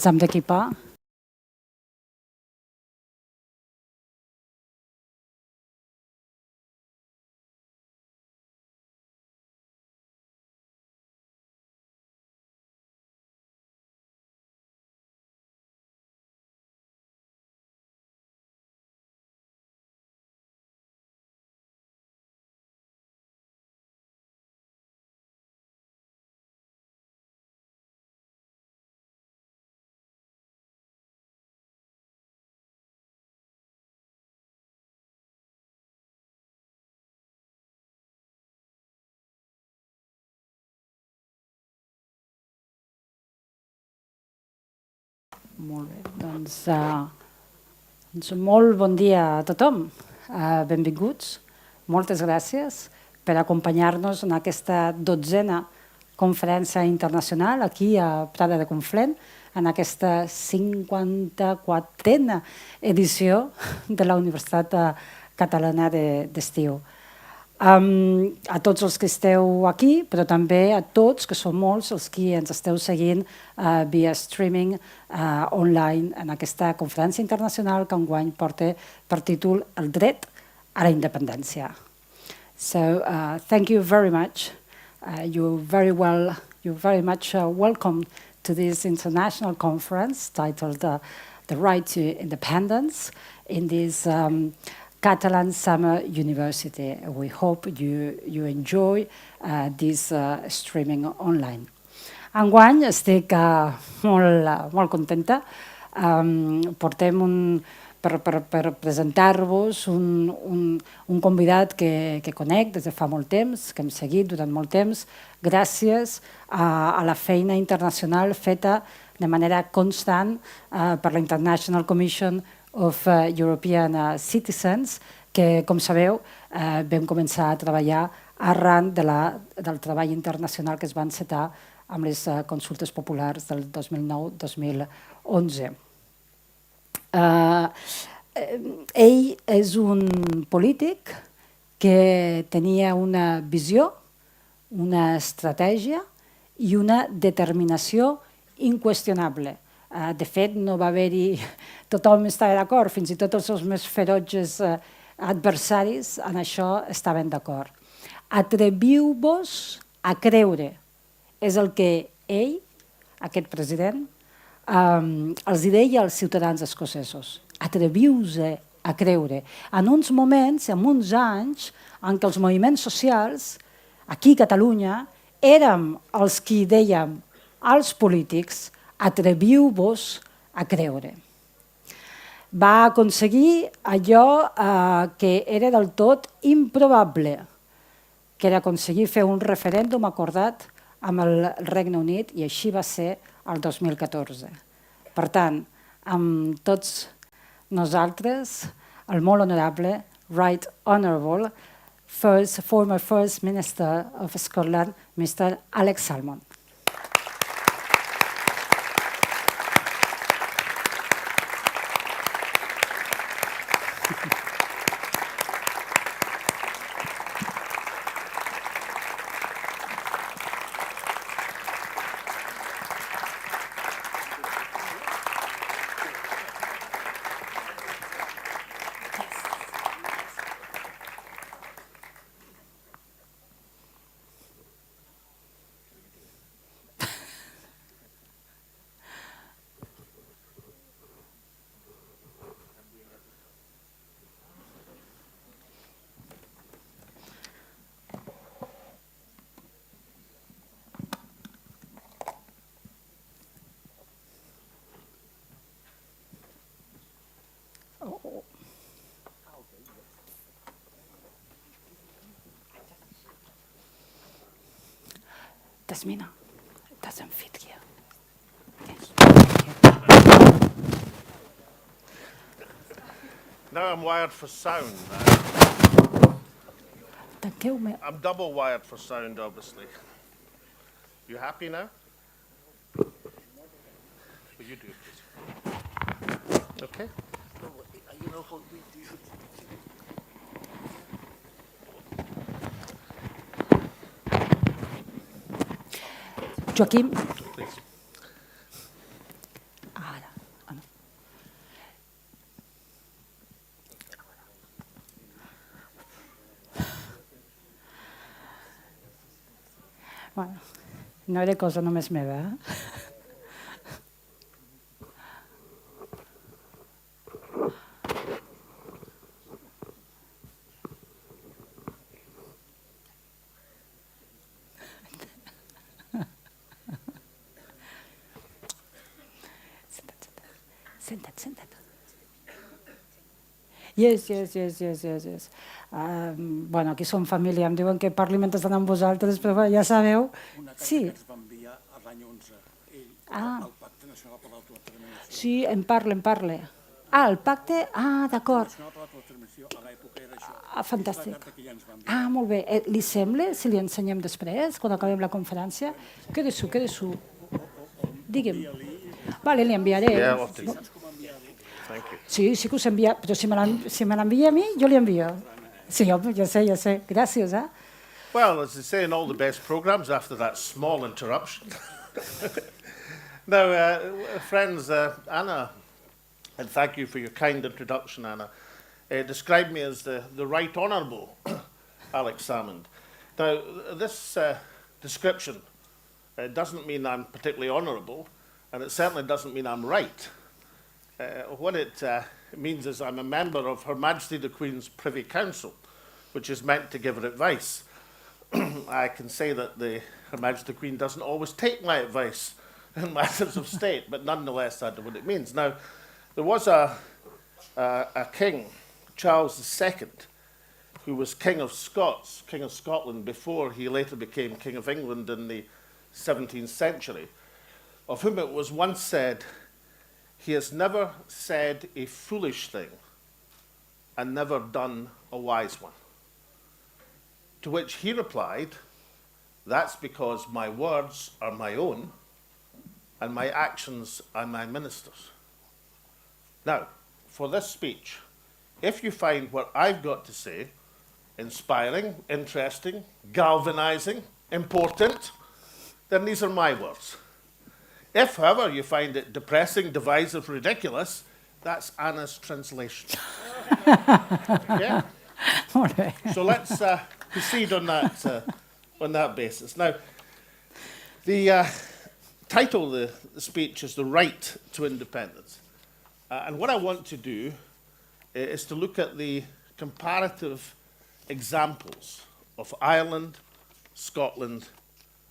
ens hem d'equipar. Molt bé, doncs molt bon dia a tothom. Benvinguts, moltes gràcies per acompanyar-nos en aquesta 12a conferència internacional aquí a Prada de Conflent, en aquesta 54a edició de la Universitat Catalana d'estiu. A tots els que esteu aquí, però també a tots, que són molts, els que ens esteu seguint via streaming online en aquesta conferència internacional que enguany porta per títol El dret a la independència. So, thank you very much. You're very much welcome to this international conference titled The Right to Independence in this Catalan Summer University. We hope you enjoy this streaming online. Enguany estic molt contenta. Portem per presentar-vos un convidat que conec des de fa molt temps, que hem seguit durant molt temps, gràcies a la feina internacional feta de manera constant per la International Commission of European Citizens, que, com sabeu, vam començar a treballar arran del treball internacional que es va encetar amb les consultes populars del 2009-2011. Ell és un polític que tenia una visió, una estratègia i una determinació inqüestionable. De fet, no va haver-hi... Tothom estava d'acord, fins i tot els seus més ferotges adversaris en això estaven d'acord. Atreviu-vos a creure, és el que ell, aquest president, els deia als ciutadans escocesos. Atreviu-vos a creure. En uns moments, en uns anys, en què els moviments socials, aquí a Catalunya, érem els qui dèiem als polítics atreviu-vos a creure. Va aconseguir allò que era del tot improbable, que era aconseguir fer un referèndum acordat amb el Regne Unit, i així va ser el 2014. Per tant, amb tots nosaltres, el molt honorable, Right Honourable, former First Minister of Scotland, Mr. ALEX SALMOND. Tasmina, it doesn't fit here. Now I'm wired for sound. I'm double wired for sound, obviously. You happy now? Will you do it, please? Okay. You know what we do. Joaquim. Bueno, no era cosa només meva, Senta't. Yes. Bueno, aquí som família, em diuen que parli mentre estan amb vosaltres, però ja sabeu... Una carta Sí. que ens va enviar l'any 11, ell, al Pacte Nacional per l'Autodeterminació. Sí, en parle. Ah, el pacte... Ah, d'acord. Nacional per l'Autodeterminació, a l'època era això. Ah, fantàstic. És la carta que ja ens va enviar. Ah, molt bé. Li sembla si li ensenyem després, quan acabem la conferència? Quede-s'ho. Digue'm. Vale, li enviaré. Yeah, what do you- Saps com enviar-ho? Thank you. Sí, que us envia, però si me l'envia a mi, jo li envio. Sí, ja sé. Gràcies, Well, as they say in all the best programs, after that small interruption. Now, friends, Anna, and thank you for your kind introduction, Anna, described me as the Right Honourable Alex Salmond. Now, this description doesn't mean I'm particularly honourable, and it certainly doesn't mean I'm right. What it means is I'm a member of Her Majesty the Queen's Privy Council, which is meant to give her advice. I can say that Her Majesty the Queen doesn't always take my advice in matters of state, but nonetheless that's what it means. Now, there was a king, Charles II, who was King of Scotland before he later became King of England in the 17th century, of whom it was once said, he has never said a foolish thing and never done a wise one. To which he replied, that's because my words are my own and my actions are my minister's. Now, for this speech, if you find what I've got to say inspiring, interesting, galvanizing, important, then these are my words. If, however, you find it depressing, divisive, ridiculous, that's Anna's translation. Okay? Molt bé. So let's proceed on that basis. Now, the title of the speech is The Right to Independence. And what I want to do is to look at the comparative examples of Ireland, Scotland,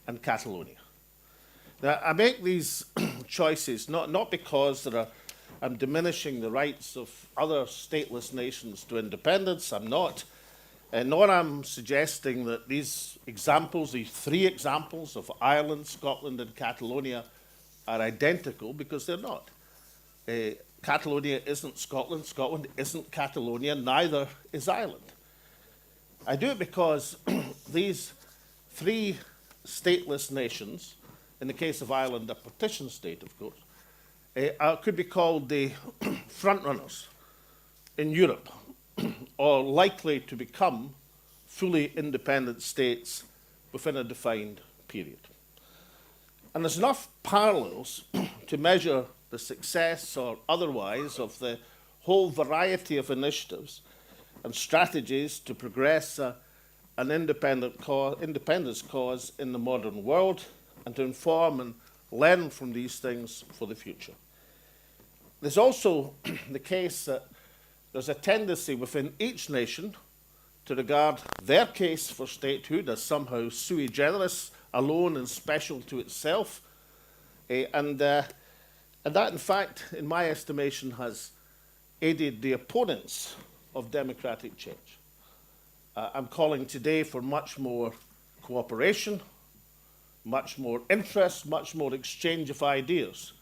and Catalonia. Now, I make these choices not because I'm diminishing the rights of other stateless nations to independence. I'm not. Nor I'm suggesting that these examples, these three examples of Ireland, Scotland, and Catalonia are identical, because they're not. Catalonia isn't Scotland, Scotland isn't Catalonia, neither is Ireland. I do it because these three stateless nations, in the case of Ireland, a partition state, of course, could be called the frontrunners in Europe, or likely to become fully independent states within a defined period. And there's enough parallels to measure the success or otherwise of the whole variety of initiatives and strategies to progress an independence cause in the modern world, and to inform and learn from these things for the future. There's also the case that there's a tendency within each nation to regard their case for statehood as somehow sui generis, alone and special to itself, and that, in fact, in my estimation, has aided the opponents of democratic change. I'm calling today for much more cooperation, much more interest, much more exchange of ideas,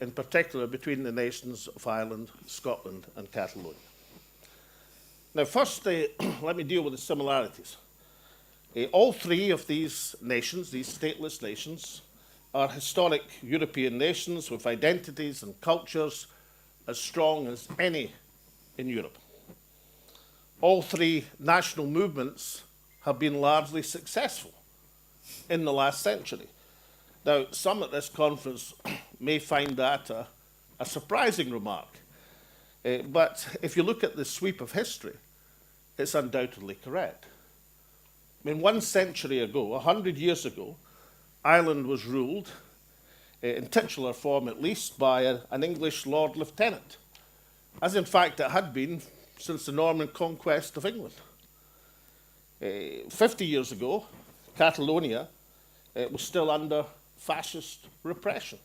in particular between the nations of Ireland, Scotland, and Catalonia. Now, first, let me deal with the similarities. All three of these nations, these stateless nations, are historic European nations with identities and cultures as strong as any in Europe. All three national movements have been largely successful in the last century. Now, some at this conference may find that a surprising remark, but if you look at the sweep of history, it's undoubtedly correct. I mean, 1 century ago, 100 years ago, Ireland was ruled, in titular form at least, by an English Lord Lieutenant, as in fact it had been since the Norman conquest of England. 50 years ago, Catalonia was still under fascist repression.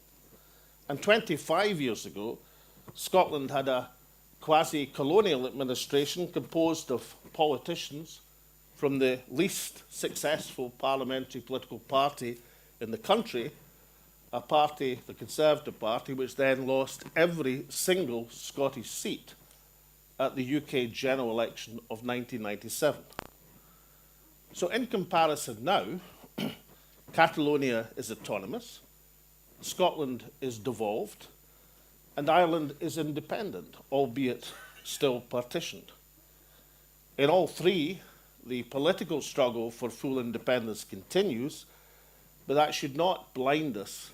And 25 years ago, Scotland had a quasi-colonial administration composed of politicians from the least successful parliamentary political party in the country, a party, the Conservative Party, which then lost every single Scottish seat at the UK general election of 1997. So in comparison now, Catalonia is autonomous, Scotland is devolved, and Ireland is independent, albeit still partitioned. In all three, the political struggle for full independence continues, but that should not blind us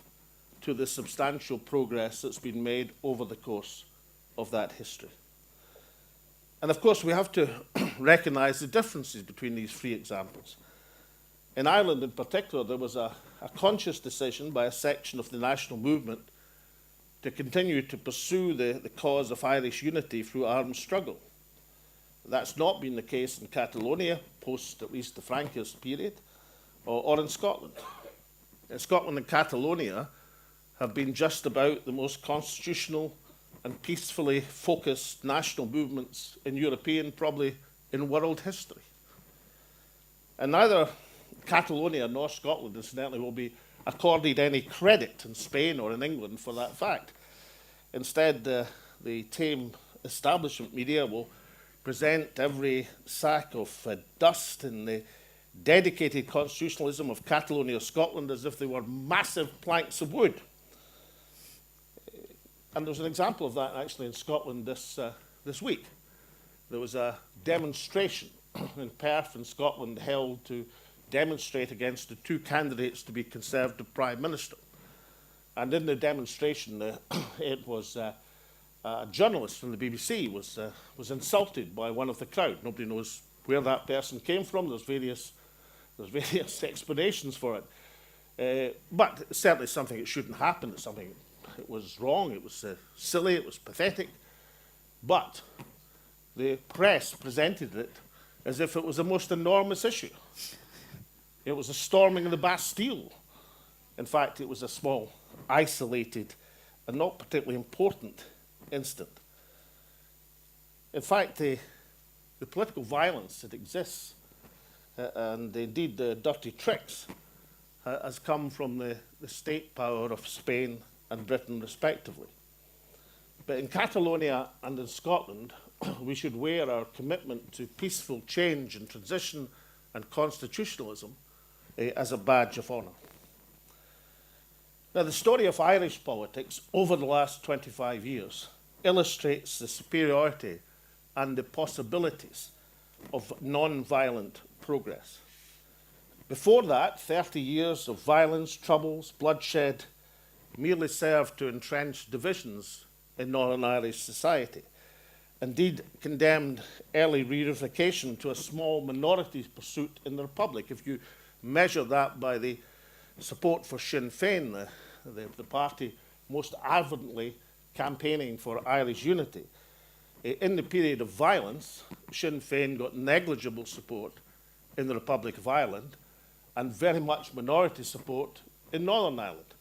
to the substantial progress that's been made over the course of that history. And of course, we have to recognise the differences between these three examples. In Ireland in particular, there was a conscious decision by a section of the national movement to continue to pursue the cause of Irish unity through armed struggle. That's not been the case in Catalonia, post at least the Frankist period, or in Scotland. In Scotland and Catalonia have been just about the most constitutional and peacefully focused national movements in European, probably in world history. And neither Catalonia nor Scotland, incidentally, will be accorded any credit in Spain or in England for that fact. Instead, the tame establishment media will present every sack of dust in the dedicated constitutionalism of Catalonia or Scotland as if they were massive planks of wood. And there's an example of that actually in Scotland this week. There was a demonstration in Perth in Scotland held to demonstrate against the two candidates to be Conservative Prime Minister. And in the demonstration, it was a journalist from the BBC was insulted by one of the crowd. Nobody knows where that person came from. There's various explanations for it. But it's certainly something that shouldn't happen. It's something that was wrong. It was silly. It was pathetic. But the press presented it as if it was the most enormous issue. It was a storming of the Bastille. In fact, it was a small, isolated, and not particularly important incident. In fact, the political violence that exists, and indeed the dirty tricks, has come from the state power of Spain and Britain, respectively. But in Catalonia and in Scotland, we should wear our commitment to peaceful change and transition and constitutionalism as a badge of honour. Now, the story of Irish politics over the last 25 years illustrates the superiority and the possibilities of non-violent progress. Before that, 30 years of violence, troubles, bloodshed merely served to entrench divisions in Northern Irish society. Indeed, condemned early reunification to a small minority pursuit in the Republic. If you measure that by the support for Sinn Féin, the party most ardently campaigning for Irish unity, in the period of violence, Sinn Féin got negligible support in the Republic of Ireland and very much minority support in Northern Ireland.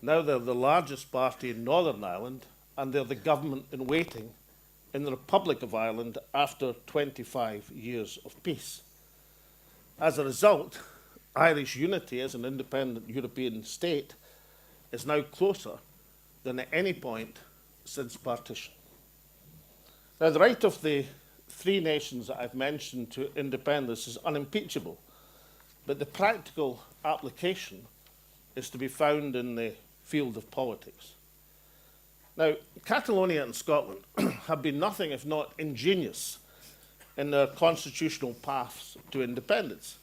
Now they're the largest party in Northern Ireland and they're the government in waiting in the Republic of Ireland after 25 years of peace. As a result, Irish unity as an independent European state is now closer than at any point since partition. Now, the right of the three nations that I've mentioned to independence is unimpeachable, but the practical application is to be found in the field of politics. Now, Catalonia and Scotland have been nothing if not ingenious in their constitutional paths to independence.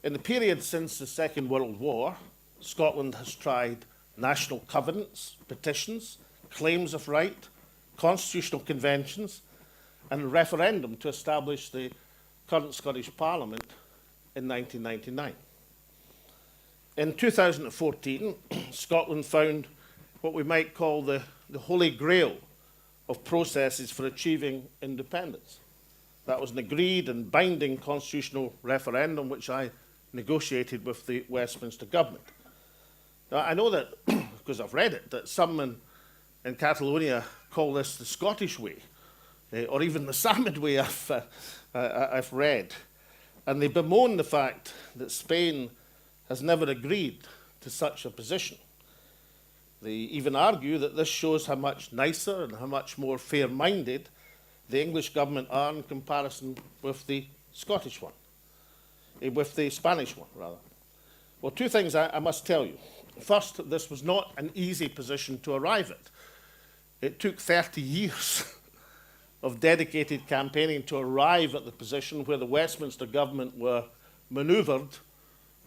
In the period since the Second World War, Scotland has tried national covenants, petitions, claims of right, constitutional conventions, and a referendum to establish the current Scottish Parliament in 1999. In 2014, Scotland found what we might call the holy grail of processes for achieving independence. That was an agreed and binding constitutional referendum which I negotiated with the Westminster government. Now, I know that, because I've read it, that some in Catalonia call this the Scottish way, or even the salmon way I've read. And they bemoan the fact that Spain has never agreed to such a position. They even argue that this shows how much nicer and how much more fair-minded the English government are in comparison with the Scottish one, with the Spanish one, rather. Well, two things I must tell you. First, this was not an easy position to arrive at. It took 30 years of dedicated campaigning to arrive at the position where the Westminster government were manoeuvred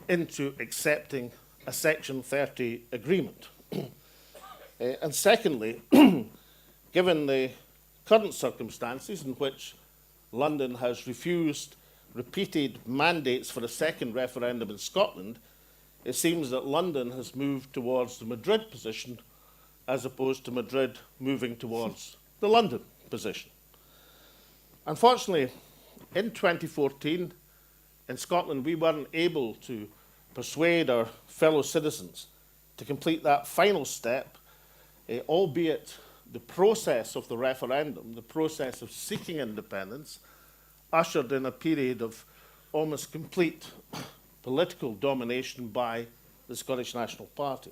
into accepting a Section 30 agreement. And secondly, given the current circumstances in which London has refused repeated mandates for a second referendum in Scotland, it seems that London has moved towards the Madrid position as opposed to Madrid moving towards the London position. Unfortunately, in 2014, in Scotland, we weren't able to persuade our fellow citizens to complete that final step, albeit the process of the referendum, the process of seeking independence, ushered in a period of almost complete political domination by the Scottish National Party.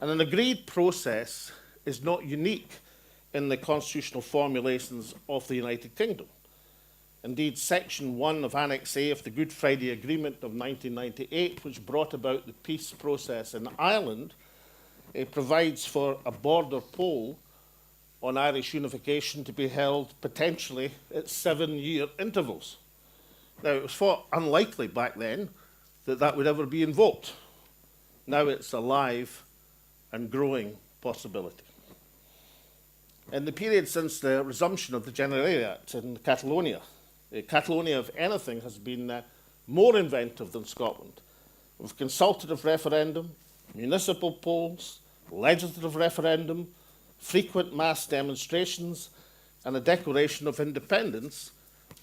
And an agreed process is not unique in the constitutional formulations of the United Kingdom. Indeed, Section 1 of Annex A of the Good Friday Agreement of 1998, which brought about the peace process in Ireland, provides for a border poll on Irish unification to be held potentially at 7-year intervals. Now, it was thought unlikely back then that that would ever be invoked. Now it's a live and growing possibility. In the period since the resumption of the Generalitat in Catalonia, Catalonia, if anything, has been more inventive than Scotland, with consultative referendum, municipal polls, legislative referendum, frequent mass demonstrations, and a declaration of independence,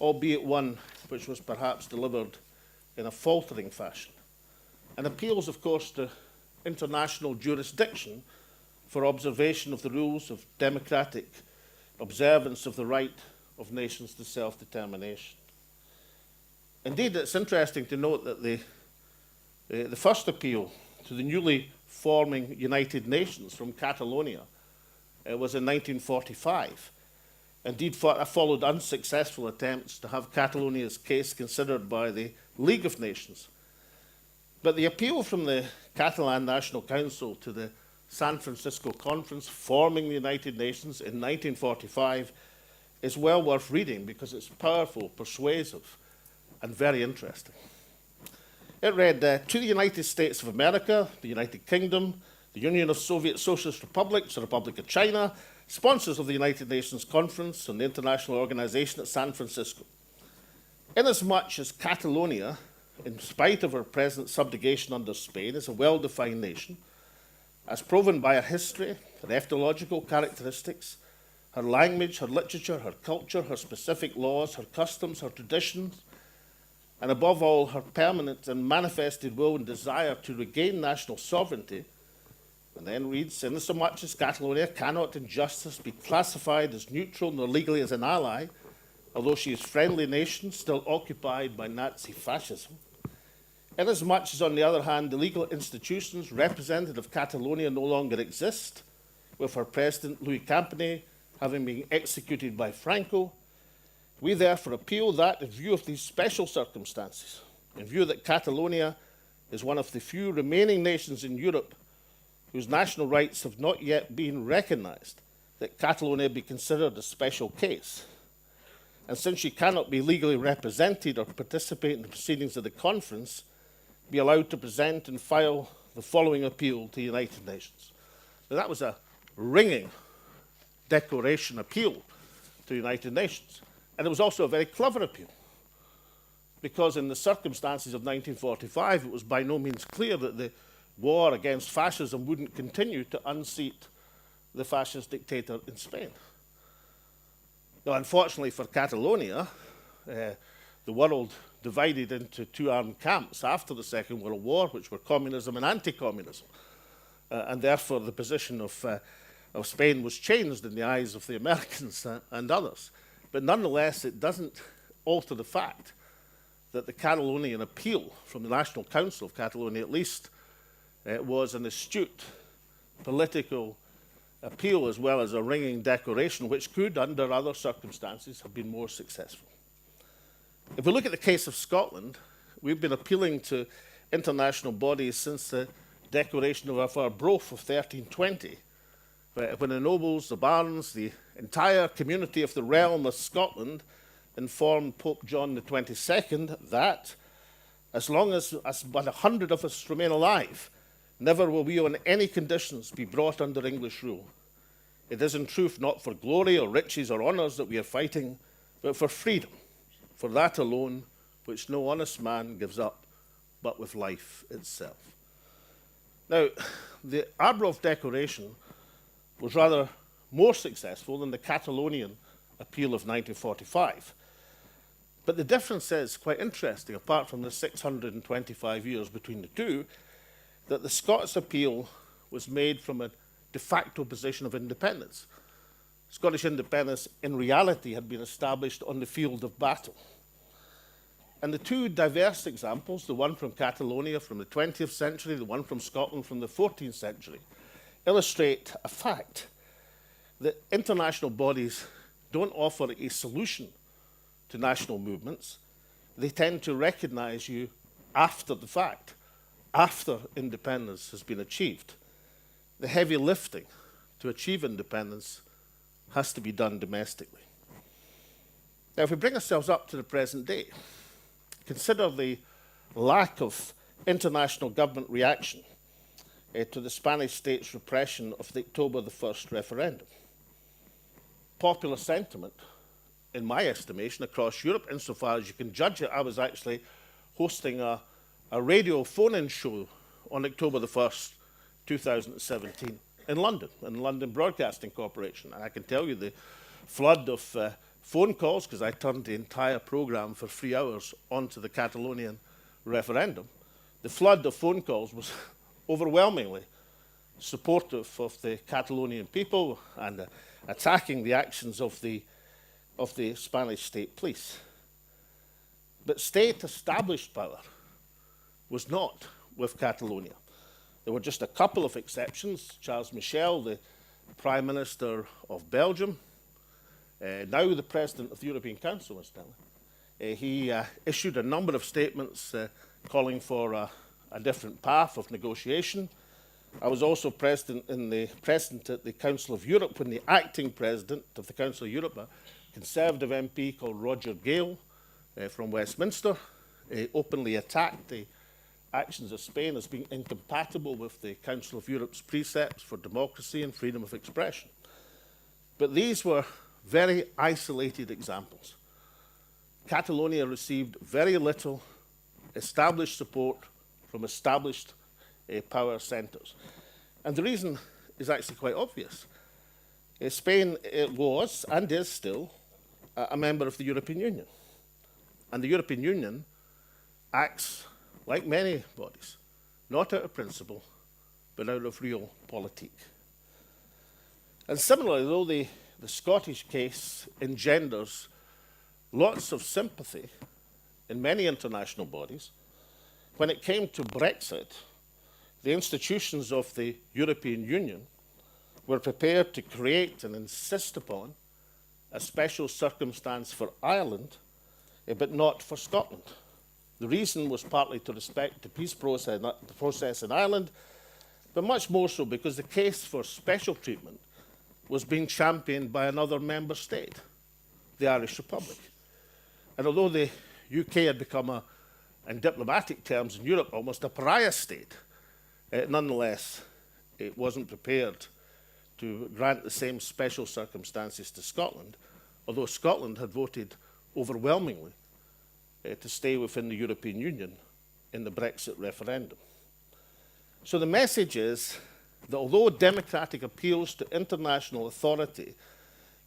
albeit one which was perhaps delivered in a faltering fashion, and appeals, of course, to international jurisdiction for observation of the rules of democratic observance of the right of nations to self-determination. Indeed, it's interesting to note that the first appeal to the newly forming United Nations from Catalonia was in 1945. Indeed, followed unsuccessful attempts to have Catalonia's case considered by the League of Nations. But the appeal from the Catalan National Council to the San Francisco Conference forming the United Nations in 1945 is well worth reading because it's powerful, persuasive, and very interesting. It read, to the United States of America, the United Kingdom, the Union of Soviet Socialist Republics, the Republic of China, sponsors of the United Nations Conference and the International Organization at San Francisco. Inasmuch as Catalonia, in spite of her present subjugation under Spain, is a well-defined nation, as proven by her history, her ethnological characteristics, her language, her literature, her culture, her specific laws, her customs, her traditions, and above all, her permanent and manifested will and desire to regain national sovereignty, and then reads, inasmuch as Catalonia cannot in justice be classified as neutral nor legally as an ally, although she is a friendly nation still occupied by Nazi fascism, inasmuch as, on the other hand, the legal institutions representative of Catalonia no longer exist, with her president, Louis Campany, having been executed by Franco, we therefore appeal that, in view of these special circumstances, in view that Catalonia is one of the few remaining nations in Europe whose national rights have not yet been recognised, that Catalonia be considered a special case. And since she cannot be legally represented or participate in the proceedings of the conference, be allowed to present and file the following appeal to the United Nations. Now, that was a ringing declaration appeal to the United Nations. And it was also a very clever appeal. because in the circumstances of 1945, it was by no means clear that the war against fascism wouldn't continue to unseat the fascist dictator in Spain. Now, unfortunately for Catalonia, the world divided into two armed camps after the Second World War, which were communism and anti-communism. And therefore, the position of Spain was changed in the eyes of the Americans and others. But nonetheless, it doesn't alter the fact that the Catalonian appeal from the National Council of Catalonia, at least, was an astute political appeal as well as a ringing declaration, which could, under other circumstances, have been more successful. If we look at the case of Scotland, we've been appealing to international bodies since the declaration of Arbroath of 1320, when the nobles, the barons, the entire community of the realm of Scotland informed Pope John the 22nd that as long as but 100 of us remain alive, never will we on any conditions be brought under English rule. It is in truth not for glory or riches or honours that we are fighting, but for freedom, for that alone which no honest man gives up, but with life itself. Now, the Arbroath Declaration was rather more successful than the Catalonian appeal of 1945. But the difference is quite interesting, apart from the 625 years between the two, that the Scots appeal was made from a de facto position of independence. Scottish independence, in reality, had been established on the field of battle. And the two diverse examples, the one from Catalonia from the 20th century, the one from Scotland from the 14th century, illustrate a fact that international bodies don't offer a solution to national movements. They tend to recognize you after the fact, after independence has been achieved. The heavy lifting to achieve independence has to be done domestically. Now, if we bring ourselves up to the present day, consider the lack of international government reaction to the Spanish state's repression of the October the 1st referendum. Popular sentiment, in my estimation, across Europe, insofar as you can judge it. I was actually hosting a radio phone-in show on October the 1st, 2017, in London Broadcasting Corporation. And I can tell you the flood of phone calls, because I turned the entire programme for 3 hours onto the Catalonian referendum. The flood of phone calls was overwhelmingly supportive of the Catalonian people and attacking the actions of the Spanish state police. But state-established power was not with Catalonia. There were just a couple of exceptions. Charles Michel, the Prime Minister of Belgium, now the President of the European Council, incidentally, he issued a number of statements calling for a different path of negotiation. I was also present at the Council of Europe when the acting President of the Council of Europe, a Conservative MP called Roger Gale from Westminster, openly attacked the actions of Spain as being incompatible with the Council of Europe's precepts for democracy and freedom of expression. But these were very isolated examples. Catalonia received very little established support from established power centres. And the reason is actually quite obvious. Spain was, and is still, a member of the European Union. And the European Union acts like many bodies, not out of principle, but out of real politique. And similarly, though the Scottish case engenders lots of sympathy in many international bodies, when it came to Brexit, the institutions of the European Union were prepared to create and insist upon a special circumstance for Ireland, but not for Scotland. The reason was partly to respect the peace process in Ireland, but much more so because the case for special treatment was being championed by another member state, the Irish Republic. And although the UK had become, in diplomatic terms in Europe, almost a pariah state, nonetheless, it wasn't prepared to grant the same special circumstances to Scotland, although Scotland had voted overwhelmingly to stay within the European Union in the Brexit referendum. So the message is that although democratic appeals to international authority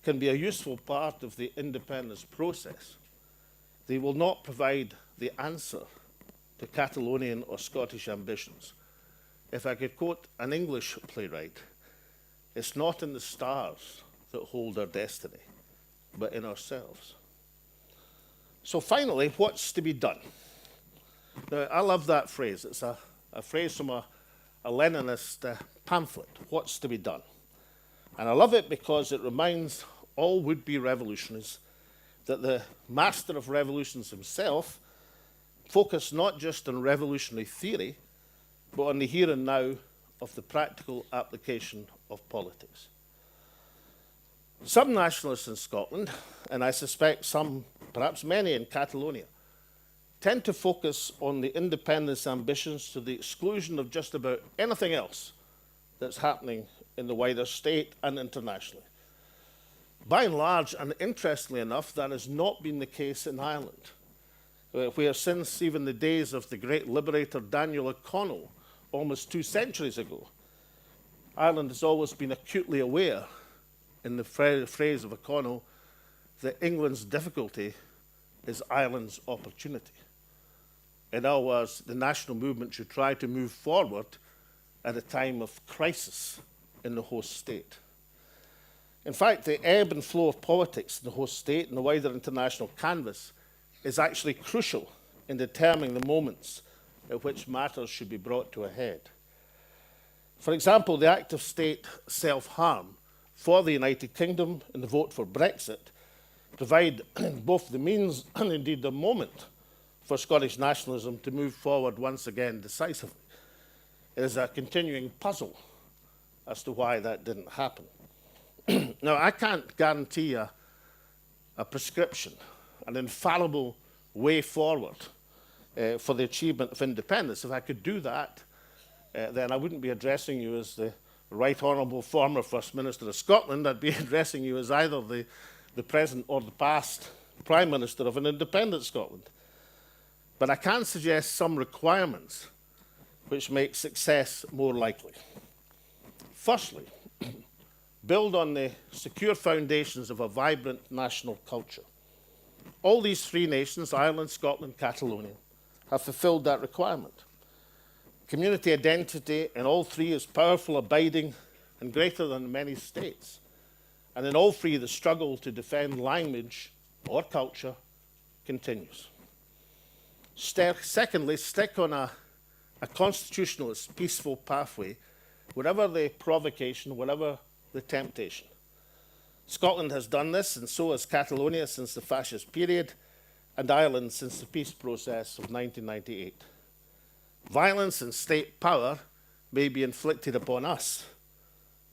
can be a useful part of the independence process, they will not provide the answer to Catalonian or Scottish ambitions. If I could quote an English playwright, it's not in the stars that hold our destiny, but in ourselves. So finally, what's to be done? Now, I love that phrase. It's a phrase from a Leninist pamphlet, what's to be done? And I love it because it reminds all would-be revolutionaries that the master of revolutions himself focused not just on revolutionary theory, but on the here and now of the practical application of politics. Some nationalists in Scotland, and I suspect some, perhaps many in Catalonia, tend to focus on the independence ambitions to the exclusion of just about anything else that's happening in the wider state and internationally. By and large, and interestingly enough, that has not been the case in Ireland, where since even the days of the great liberator Daniel O'Connell, almost 2 centuries ago, Ireland has always been acutely aware, in the phrase of O'Connell, that England's difficulty is Ireland's opportunity. In other words, the national movement should try to move forward at a time of crisis in the host state. In fact, the ebb and flow of politics in the host state and the wider international canvas is actually crucial in determining the moments at which matters should be brought to a head. For example, the act of state self-harm for the United Kingdom and the vote for Brexit provide both the means and indeed the moment for Scottish nationalism to move forward once again decisively. It is a continuing puzzle as to why that didn't happen. Now, I can't guarantee a prescription, an infallible way forward for the achievement of independence. If I could do that, then I wouldn't be addressing you as the Right Honourable former First Minister of Scotland. I'd be addressing you as either the present or the past Prime Minister of an independent Scotland. But I can suggest some requirements which make success more likely. Firstly, build on the secure foundations of a vibrant national culture. All these 3 nations, Ireland, Scotland, Catalonia, have fulfilled that requirement. Community identity in all 3 is powerful, abiding, and greater than many states. And in all 3, the struggle to defend language or culture continues. Secondly, stick on a constitutionalist, peaceful pathway, whatever the provocation, whatever the temptation. Scotland has done this, and so has Catalonia since the fascist period, and Ireland since the peace process of 1998. Violence and state power may be inflicted upon us,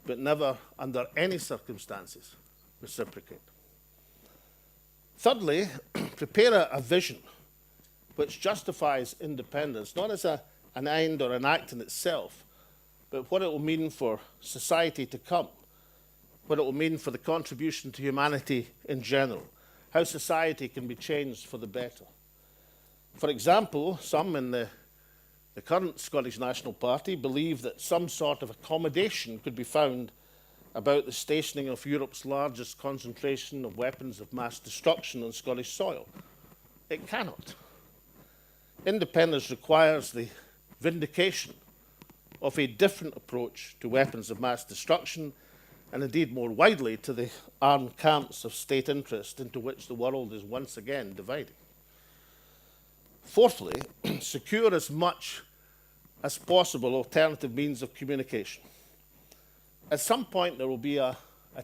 but never under any circumstances reciprocate. Thirdly, prepare a vision which justifies independence, not as an end or an act in itself, but what it will mean for society to come, what it will mean for the contribution to humanity in general, how society can be changed for the better. For example, some in the current Scottish National Party believe that some sort of accommodation could be found about the stationing of Europe's largest concentration of weapons of mass destruction on Scottish soil. It cannot. Independence requires the vindication of a different approach to weapons of mass destruction, and indeed more widely to the armed camps of state interest into which the world is once again dividing. Fourthly, secure as much as possible alternative means of communication. At some point there will be a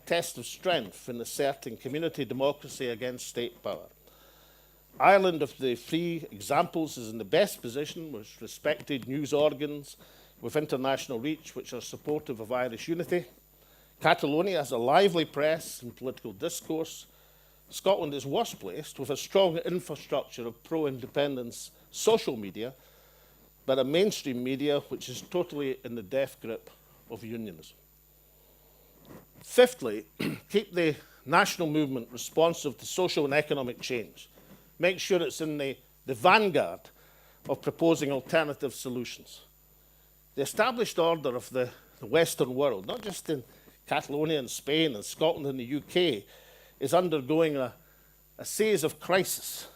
test of strength in asserting community democracy against state power. Ireland, of the 3 examples, is in the best position with respected news organs with international reach which are supportive of Irish unity. Catalonia has a lively press and political discourse. Scotland is worse placed with a strong infrastructure of pro-independence social media, but a mainstream media which is totally in the death grip of unionism. Fifthly, keep the national movement responsive to social and economic change. Make sure it's in the the vanguard of proposing alternative solutions. The established order of the Western world, not just in Catalonia and Spain and Scotland and the UK, is undergoing a series of crises,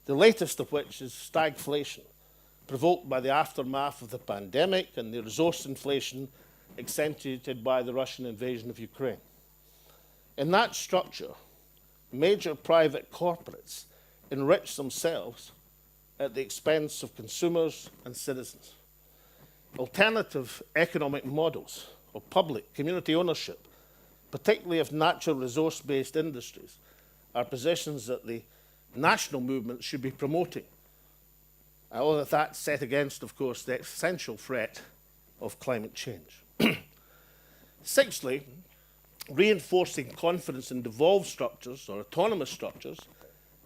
the latest of which is stagflation, provoked by the aftermath of the pandemic and the resource inflation accentuated by the Russian invasion of Ukraine. In that structure, major private corporates enrich themselves at the expense of consumers and citizens. Alternative economic models of public community ownership, particularly of natural resource-based industries, are positions that the national movement should be promoting. All of that set against, of course, the essential threat of climate change. Sixthly, reinforcing confidence in devolved structures or autonomous structures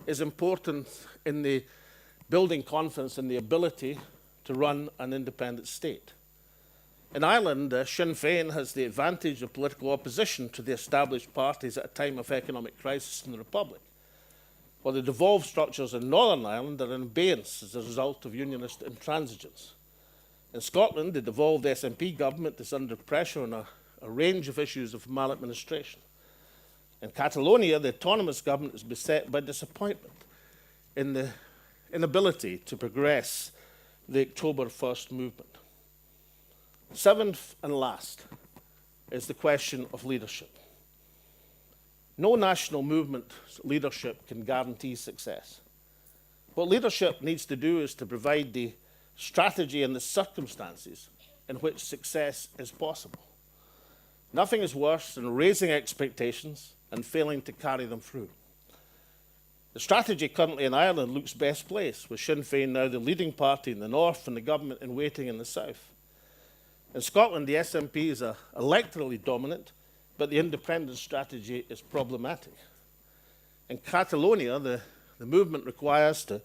is important in the building confidence in the ability to run an independent state. In Ireland, Sinn Féin has the advantage of political opposition to the established parties at a time of economic crisis in the Republic, while the devolved structures in Northern Ireland are in abeyance as a result of unionist intransigence. In Scotland, the devolved SNP government is under pressure on a range of issues of maladministration. In Catalonia, the autonomous government is beset by disappointment in the inability to progress the October 1st movement. Seventh and last is the question of leadership. No national movement's leadership can guarantee success. What leadership needs to do is to provide the strategy and the circumstances in which success is possible. Nothing is worse than raising expectations and failing to carry them through. The strategy currently in Ireland looks best placed, with Sinn Féin now the leading party in the north and the government in waiting in the south. In Scotland, the SNP is electorally dominant, but the independent strategy is problematic. In Catalonia, the movement requires to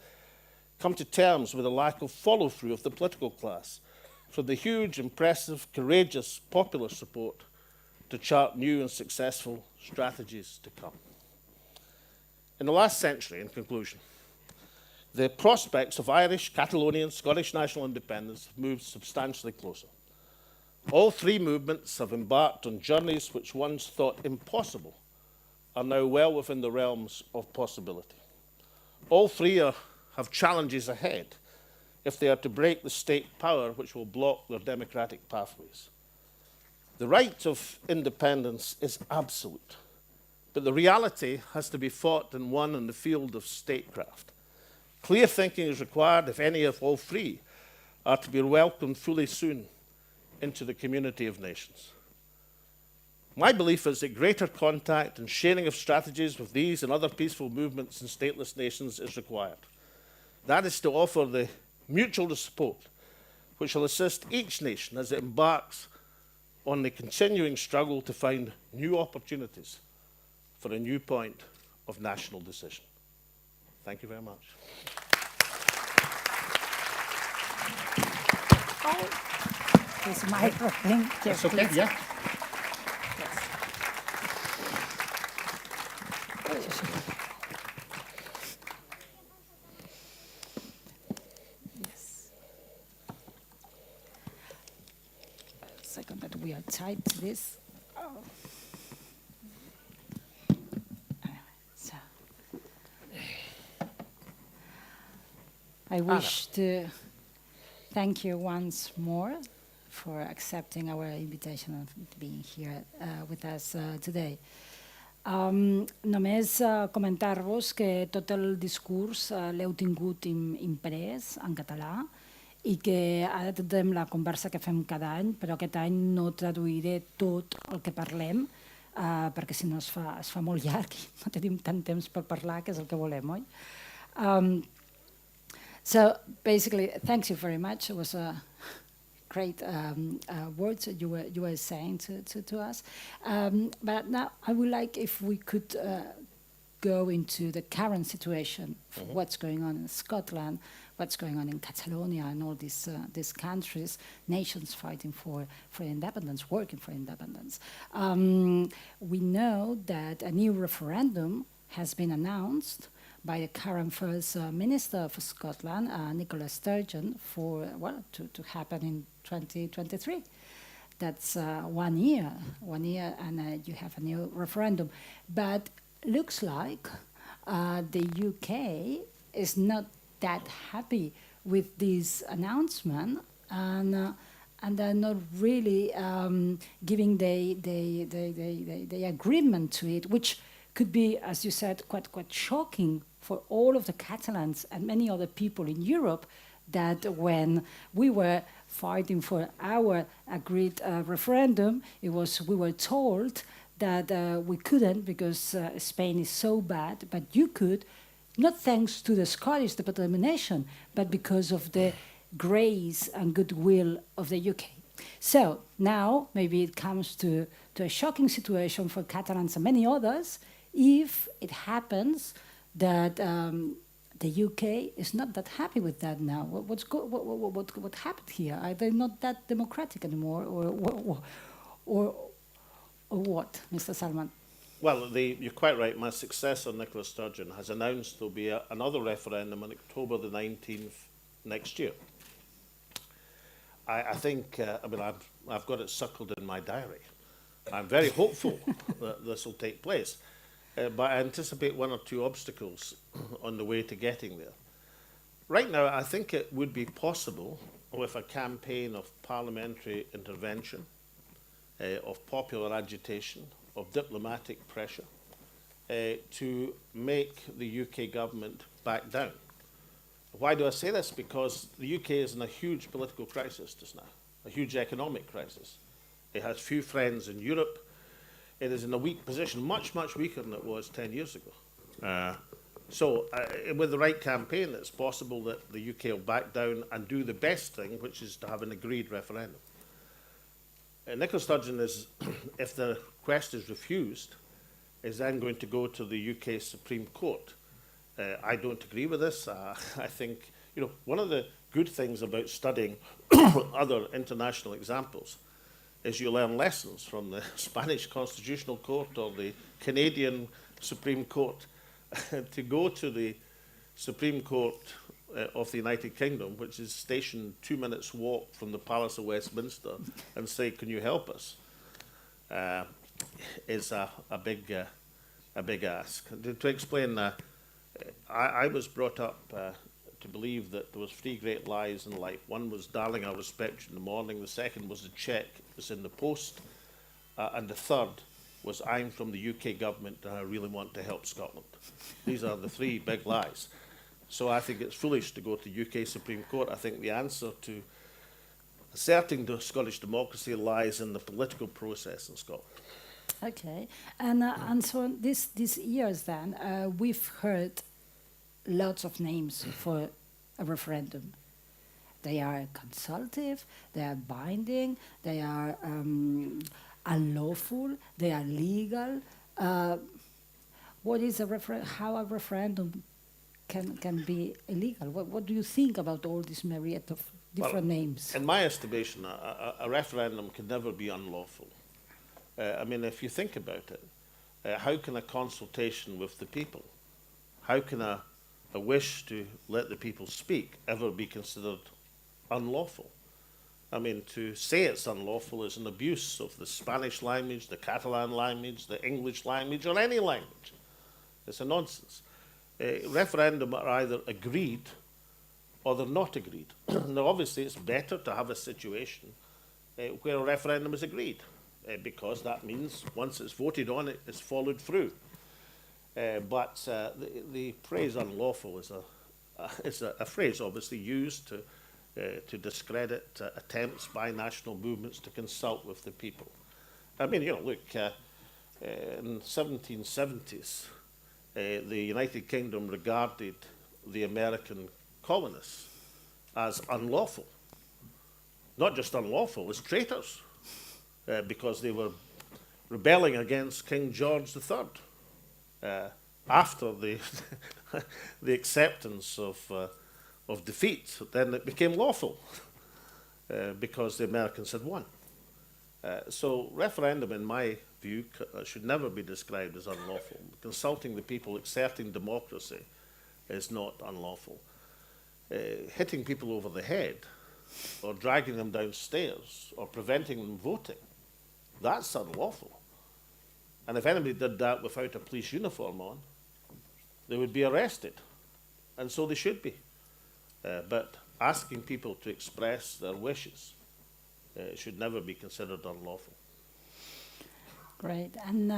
come to terms with a lack of follow-through of the political class for the huge, impressive, courageous popular support to chart new and successful strategies to come. In the last century, in conclusion, the prospects of Irish, Catalonian, Scottish national independence have moved substantially closer. All three movements have embarked on journeys which once thought impossible are now well within the realms of possibility. All three have challenges ahead if they are to break the state power which will block their democratic pathways. The right of independence is absolute, but the reality has to be fought and won in the field of statecraft. Clear thinking is required if any of all three are to be welcomed fully soon into the community of nations. My belief is that greater contact and sharing of strategies with these and other peaceful movements and stateless nations is required. That is to offer the mutual support which will assist each nation as it embarks on the continuing struggle to find new opportunities for a new point of national decision. Thank you very much. This microphone. That's okay, yeah. Yes. A second that we are tied to this. Oh. So. I wish to thank you once more for accepting our invitation and being here with us today. Només comentar-vos que tot el discurs l'heu tingut imprès en català i que ara tindrem la conversa que fem cada any, però aquest any no traduiré tot el que parlem perquè si no es fa molt llarg i no tenim tant temps per parlar, que és el que volem, oi? So basically, thank you very much. It was a great words that you were saying to us. But now I would like if we could go into the current situation, what's going on in Scotland, what's going on in Catalonia and all these countries, nations fighting for independence, working for independence. We know that a new referendum has been announced by the current First Minister of Scotland, Nicola Sturgeon, to happen in 2023. That's 1 year, and you have a new referendum. But looks like the UK is not that happy with this announcement, and they're not really giving the agreement to it, which could be, as you said, quite shocking for all of the Catalans and many other people in Europe, that when we were fighting for our agreed referendum, we were told that we couldn't because Spain is so bad, but you could, not thanks to the Scottish determination, but because of the grace and goodwill of the UK. So now maybe it comes to a shocking situation for Catalans and many others if it happens that the UK is not that happy with that now. What happened here? Are they not that democratic anymore, or what, Mr. Salmond? Well, you're quite right. My successor, Nicola Sturgeon, has announced there'll be another referendum on October the 19th next year. I think, I've got it circled in my diary. I'm very hopeful that this will take place, but I anticipate one or two obstacles on the way to getting there. Right now, I think it would be possible with a campaign of parliamentary intervention, of popular agitation, of diplomatic pressure, to make the UK government back down. Why do I say this? Because the UK is in a huge political crisis just now, a huge economic crisis. It has few friends in Europe. It is in a weak position, much weaker than it was 10 years ago. So with the right campaign, it's possible that the UK will back down and do the best thing, which is to have an agreed referendum. Nicola Sturgeon is, if the request is refused, is then going to go to the UK Supreme Court. I don't agree with this. I think, one of the good things about studying other international examples is you learn lessons from the Spanish Constitutional Court or the Canadian Supreme Court. To go to the Supreme Court of the United Kingdom, which is stationed 2 minutes walk from the Palace of Westminster, and say, "Can you help us?" is a big ask. To explain, I was brought up to believe that there was 3 great lies in life. One was, "Darling, I'll respect you in the morning." The second was, "The cheque is in the post." And the third was, "I'm from the UK government and I really want to help Scotland." These are the 3 big lies. So I think it's foolish to go to the UK Supreme Court. I think the answer to asserting the Scottish democracy lies in the political process in Scotland. Okay, and so these years then, we've heard lots of names for a referendum. They are consultative, they are binding, they are unlawful, they are legal. What is how a referendum can be illegal? What do you think about all this myriad of different names? In my estimation, a referendum can never be unlawful. If you think about it, how can a consultation with the people, how can a wish to let the people speak ever be considered unlawful? To say it's unlawful is an abuse of the Spanish language, the Catalan language, the English language, or any language. It's a nonsense. Referendum are either agreed or they're not agreed. Now, obviously, it's better to have a situation where a referendum is agreed, because that means once it's voted on, it's followed through. But the phrase unlawful is a phrase obviously used to discredit attempts by national movements to consult with the people. Look, in the 1770s, the United Kingdom regarded the American colonists as unlawful. Not just unlawful, as traitors, because they were rebelling against King George III after the acceptance of defeat. Then it became lawful because the Americans had won. So referendum, in my view, should never be described as unlawful. Consulting the people, exerting democracy, is not unlawful. Hitting people over the head, or dragging them downstairs, or preventing them voting, that's unlawful. And if anybody did that without a police uniform on, they would be arrested. And so they should be. But asking people to express their wishes should never be considered unlawful. Great. And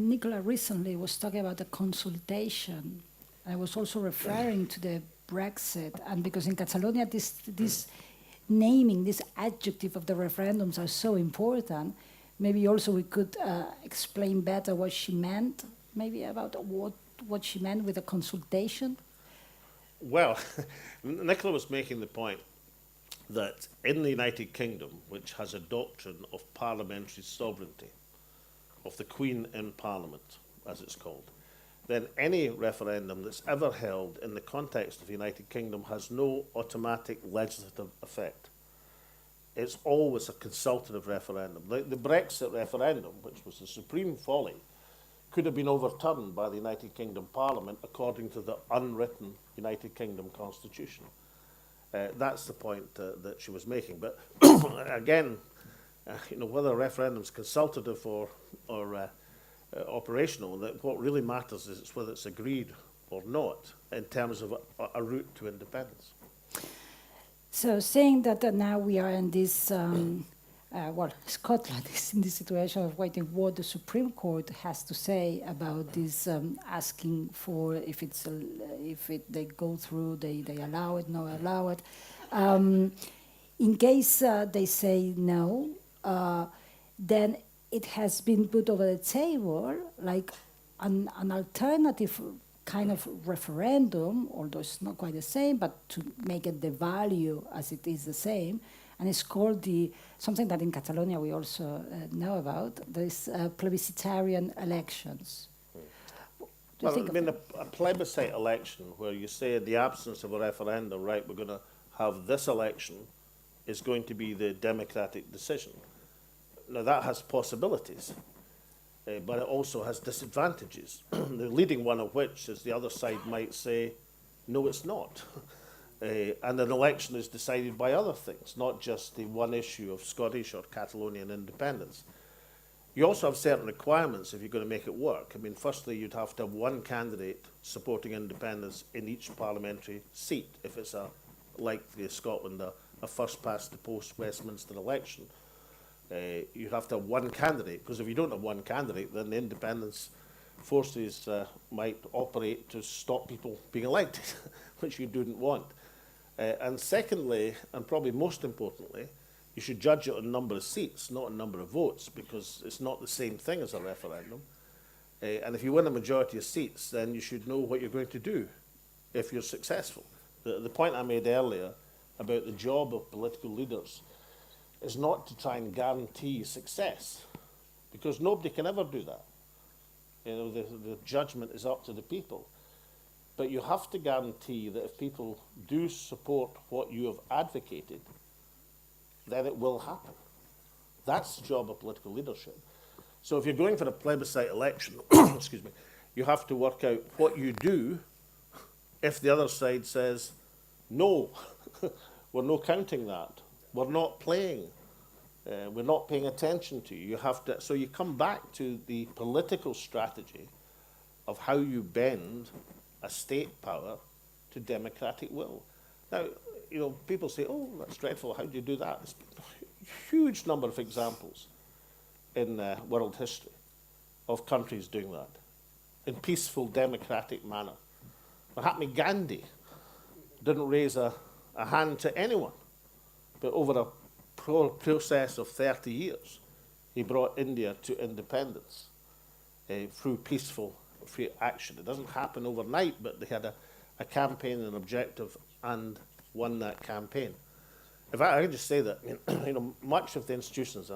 Nicola recently was talking about the consultation. I was also referring to the Brexit, and because in Catalonia this naming, this adjective of the referendums are so important, maybe also we could explain better what she meant, maybe about what she meant with a consultation. Well, Nicola was making the point that in the United Kingdom, which has a doctrine of parliamentary sovereignty, of the Queen in Parliament, as it's called, then any referendum that's ever held in the context of the United Kingdom has no automatic legislative effect. It's always a consultative referendum. The Brexit referendum, which was a supreme folly, could have been overturned by the United Kingdom Parliament according to the unwritten United Kingdom Constitution. That's the point that she was making. But again, whether a referendum is consultative or operational, that what really matters is whether it's agreed or not in terms of a route to independence. So saying that now we are in this, Scotland is in this situation of waiting what the Supreme Court has to say about this asking for if they go through, they allow it, no allow it. In case they say no, then it has been put over the table like an alternative kind of referendum, although it's not quite the same, but to make it the value as it is the same. And it's called something that in Catalonia we also know about, this plebiscitarian elections. Well, I mean, a plebiscite election where you say in the absence of a referendum, right, we're going to have this election is going to be the democratic decision. Now, that has possibilities, but it also has disadvantages, the leading one of which is the other side might say, no, it's not. And an election is decided by other things, not just the one issue of Scottish or Catalonian independence. You also have certain requirements if you're going to make it work. I mean, firstly, you'd have to have one candidate supporting independence in each parliamentary seat, if it's like Scotland, a first-past-the-post Westminster election. You have to have one candidate, because if you don't have one candidate, then the independence forces might operate to stop people being elected, which you didn't want. And secondly, and probably most importantly, you should judge it on number of seats, not on number of votes, because it's not the same thing as a referendum. And if you win a majority of seats, then you should know what you're going to do if you're successful. The point I made earlier about the job of political leaders is not to try and guarantee success, because nobody can ever do that. The judgment is up to the people. But you have to guarantee that if people do support what you have advocated, then it will happen. That's the job of political leadership. So if you're going for a plebiscite election, excuse me, you have to work out what you do if the other side says, no, we're not counting that. We're not playing. We're not paying attention to you. So you come back to the political strategy of how you bend a state power to democratic will. Now, people say, oh, that's dreadful, how do you do that? There's a huge number of examples in world history of countries doing that in peaceful, democratic manner. Mahatma Gandhi didn't raise a hand to anyone, but over a process of 30 years, he brought India to independence through peaceful free action. It doesn't happen overnight, but they had a campaign and an objective and won that campaign. In fact, I can just say that much of the institutions,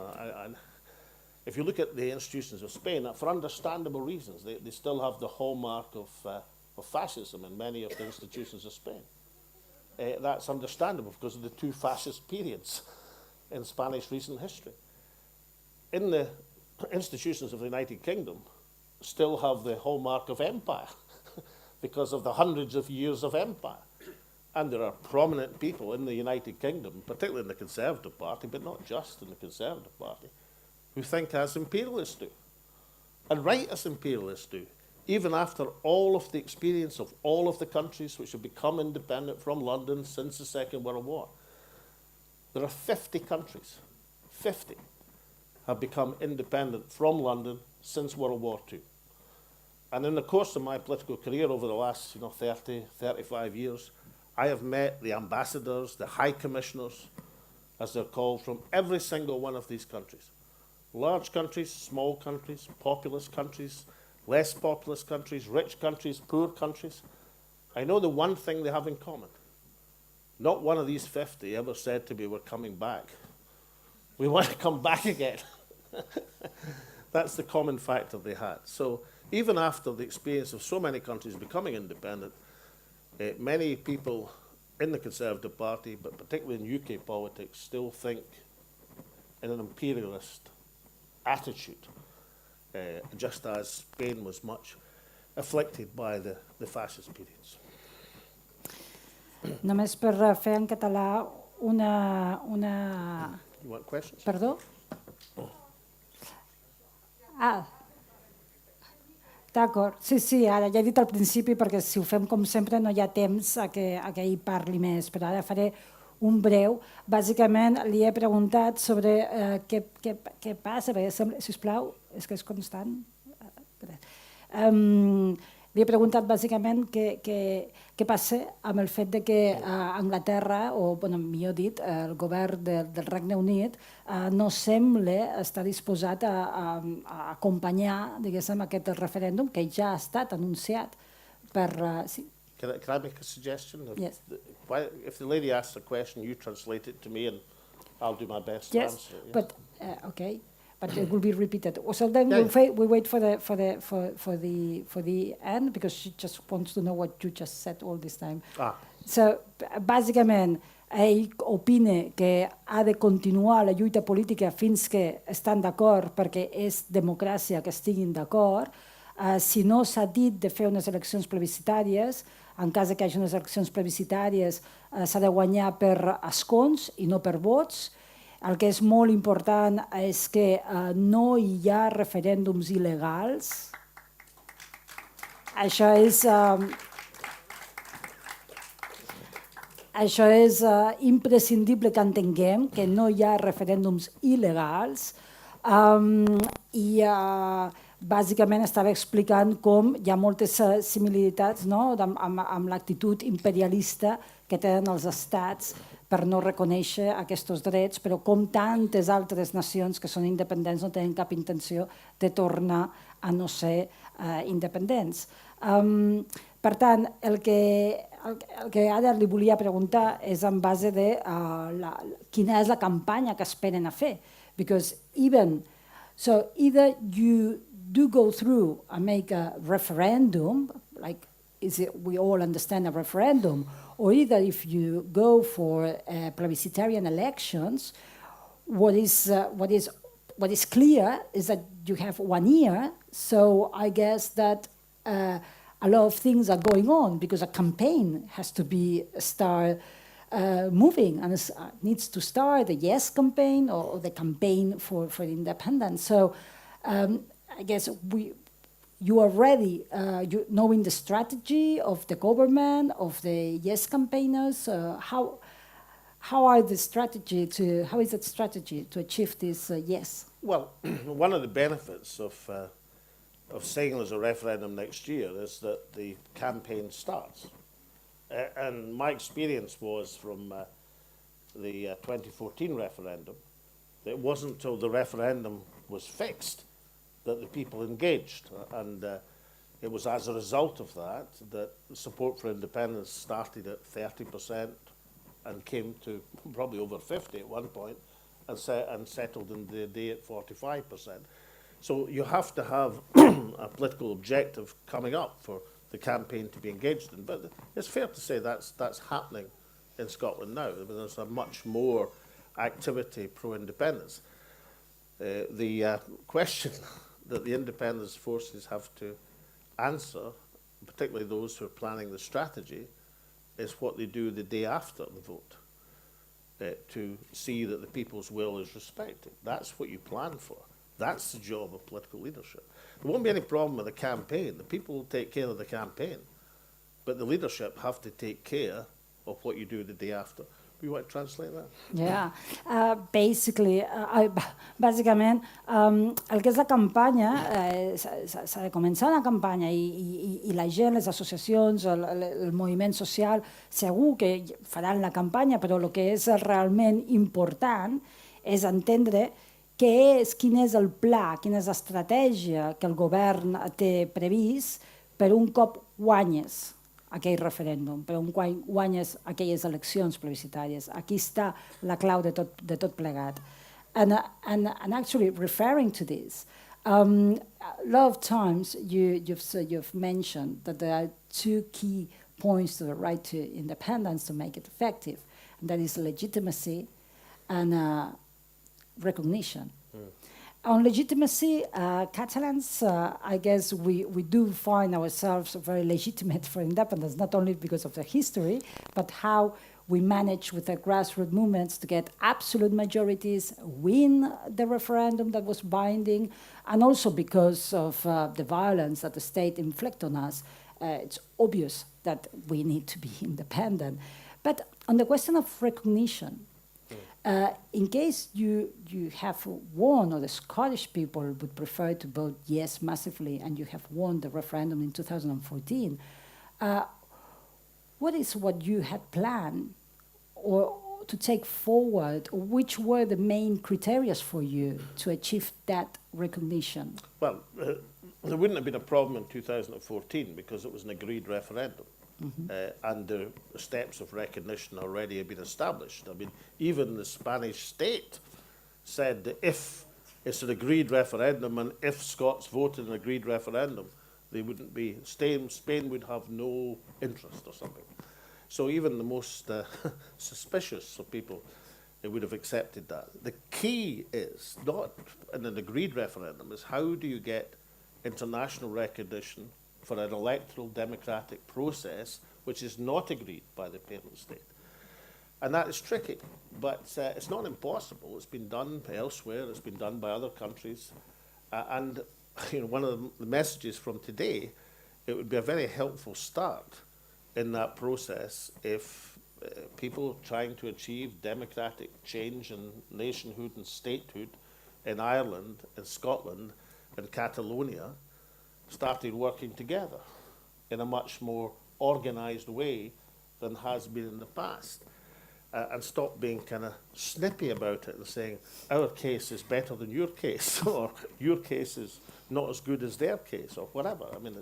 if you look at the institutions of Spain, for understandable reasons, they still have the hallmark of fascism in many of the institutions of Spain. That's understandable because of the two fascist periods in Spanish recent history. In the institutions of the United Kingdom, still have the hallmark of empire. because of the hundreds of years of empire. And there are prominent people in the United Kingdom, particularly in the Conservative Party, but not just in the Conservative Party, who think as imperialists do, and right as imperialists do, even after all of the experience of all of the countries which have become independent from London since the Second World War. There are 50 countries, 50, have become independent from London since World War II. And in the course of my political career over the last 30, 35 years, I have met the ambassadors, the high commissioners, as they're called, from every single one of these countries. Large countries, small countries, populous countries, less populous countries, rich countries, poor countries. I know the one thing they have in common. Not one of these 50 ever said to me, we're coming back. We want to come back again. That's the common factor they had. So even after the experience of so many countries becoming independent, many people in the Conservative Party, but particularly in UK politics, still think in an imperialist attitude, just as Spain was much afflicted by the fascist periods. Només per fer en català una... You want questions? Perdó? Ah, d'acord. Sí, ara ja he dit al principi, perquè si ho fem com sempre no hi ha temps a que hi parli més, però ara faré un breu. Bàsicament li he preguntat sobre què passa, perquè, sisplau, és que és constant. Li he preguntat bàsicament què passa amb el fet de que Anglaterra, o millor dit, el govern del Regne Unit, no sembla estar disposat a acompanyar, diguéssim, aquest referèndum que ja ha estat anunciat per... Can I make a suggestion? Yes. If the lady asks a question, you translate it to me and I'll do my best to answer it. Yes, but okay. But it will be repeated. So then we wait for the end, because she just wants to know what you just said all this time. So, bàsicament, ell opina que ha de continuar la lluita política fins que estan d'acord, perquè és democràcia que estiguin d'acord. Si no s'ha dit de fer unes eleccions plebiscitàries, en cas que hi hagi unes eleccions plebiscitàries, s'ha de guanyar per escons i no per vots. El que és molt important és que no hi ha referèndums il·legals. Això és imprescindible que entenguem, que no hi ha referèndums il·legals. I bàsicament estava explicant com hi ha moltes similaritats amb l'actitud imperialista que tenen els estats per no reconèixer aquests drets, però com tantes altres nacions que són independents no tenen cap intenció de tornar a no ser independents. Per tant, el que ara li volia preguntar és en base de quina és la campanya que esperen a fer. Because either you do go through and make a referendum, like we all understand a referendum, or either if you go for plebiscitarian elections, what is clear is that you have 1 year, so I guess that a lot of things are going on, because a campaign has to start moving, and it needs to start the yes campaign or the campaign for independence. So I guess you are ready, knowing the strategy of the government, of the yes campaigners. How is the strategy to achieve this yes? Well, one of the benefits of saying there's a referendum next year is that the campaign starts. And my experience was from the 2014 referendum, that it wasn't until the referendum was fixed that the people engaged. And it was as a result of that support for independence started at 30% and came to probably over 50 at one point, and settled in the day at 45%. So you have to have a political objective coming up for the campaign to be engaged in. But it's fair to say that's happening in Scotland now. There's a much more activity pro-independence. The question that the independence forces have to answer particularly those who are planning the strategy, is what they do the day after the vote to see that the people's will is respected. That's what you plan for. That's the job of political leadership. There won't be any problem with the campaign. The people will take care of the campaign, but the leadership have to take care of what you do the day after. You want to translate that? Yeah, bàsicament, el que és la campanya, s'ha de començar una campanya i la gent, les associacions, el moviment social, segur que faran la campanya, però el que és realment important és entendre quin és el pla, quina és l'estratègia que el govern té previst per un cop guanyes aquell referèndum, per un guanyes aquelles eleccions plebiscitàries. Aquí està la clau de tot plegat. And actually, referring to this, a lot of times you've mentioned that there are two key points to the right to independence to make it effective, and that is legitimacy and recognition. On legitimacy, Catalans, I guess we do find ourselves very legitimate for independence, not only because of the history, but how we manage with the grassroots movements to get absolute majorities, win the referendum that was binding, and also because of the violence that the state inflicted on us. It's obvious that we need to be independent. But on the question of recognition, in case you have won, or the Scottish people would prefer to vote yes massively, and you have won the referendum in 2014, what is what you had planned or to take forward, or which were the main criteria for you to achieve that recognition? Well, there wouldn't have been a problem in 2014 because it was an agreed referendum. And the steps of recognition already have been established. I mean, even the Spanish state said that if it's an agreed referendum and if Scots voted an agreed referendum, they wouldn't be, Spain would have no interest or something. So even the most suspicious of people, they would have accepted that. The key is not in an agreed referendum, is how do you get international recognition for an electoral democratic process which is not agreed by the parent state. And that is tricky, but it's not impossible. It's been done elsewhere, it's been done by other countries. And one of the messages from today, it would be a very helpful start in that process if people trying to achieve democratic change in nationhood and statehood in Ireland, in Scotland, in Catalonia, started working together in a much more organised way than has been in the past, and stop being kind of snippy about it and saying our case is better than your case or your case is not as good as their case or whatever. I mean,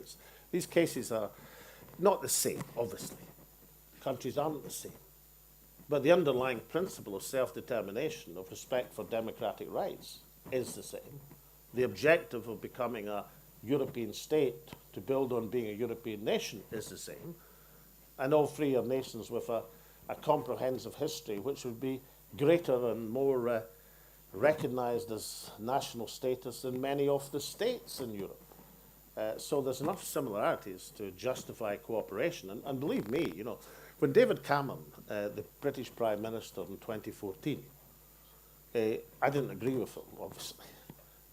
these cases are not the same, obviously. Countries aren't the same. But the underlying principle of self-determination, of respect for democratic rights, is the same. The objective of becoming a European state to build on being a European nation is the same. And all three are nations with a comprehensive history which would be greater and more recognised as national status than many of the states in Europe. So there's enough similarities to justify cooperation. And believe me, when David Cameron, the British Prime Minister in 2014, I didn't agree with him, obviously.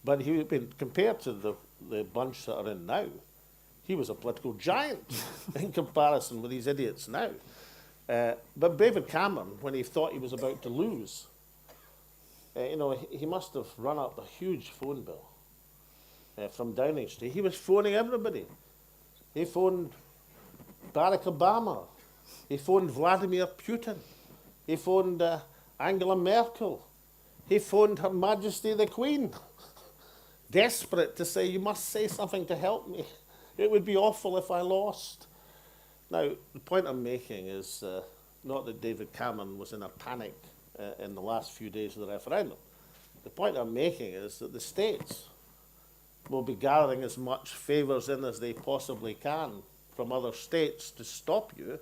But he had been compared to the bunch that are in now. He was a political giant in comparison with these idiots now. But David Cameron, when he thought he was about to lose, he must have run up a huge phone bill from Downing Street. He was phoning everybody. He phoned Barack Obama. He phoned Vladimir Putin. He phoned Angela Merkel. He phoned Her Majesty the Queen. Desperate to say, you must say something to help me. It would be awful if I lost. Now, the point I'm making is not that David Cameron was in a panic in the last few days of the referendum. The point I'm making is that the states will be gathering as much favours in as they possibly can from other states to stop you.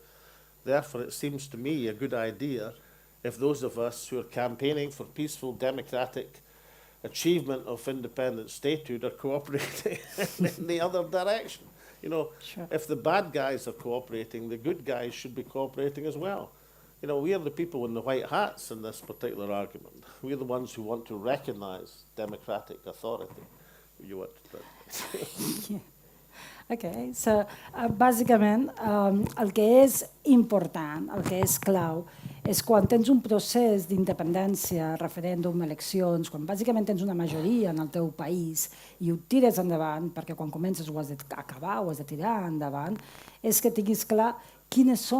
Therefore, it seems to me a good idea if those of us who are campaigning for peaceful democratic achievement of independent statehood are cooperating in the other direction. You know, Sure. if the bad guys are cooperating, the good guys should be cooperating as well. You know, we are the people in the white hats in this particular argument. We're the ones who want to recognize democratic authority. You want to Okay, so, bàsicament, el que és important, el que és clau, és quan tens un procés d'independència, referèndum, eleccions, quan bàsicament tens una majoria en el teu país i ho tires endavant, perquè quan comences ho has d'acabar, ho has de tirar endavant, és que tinguis clar quina és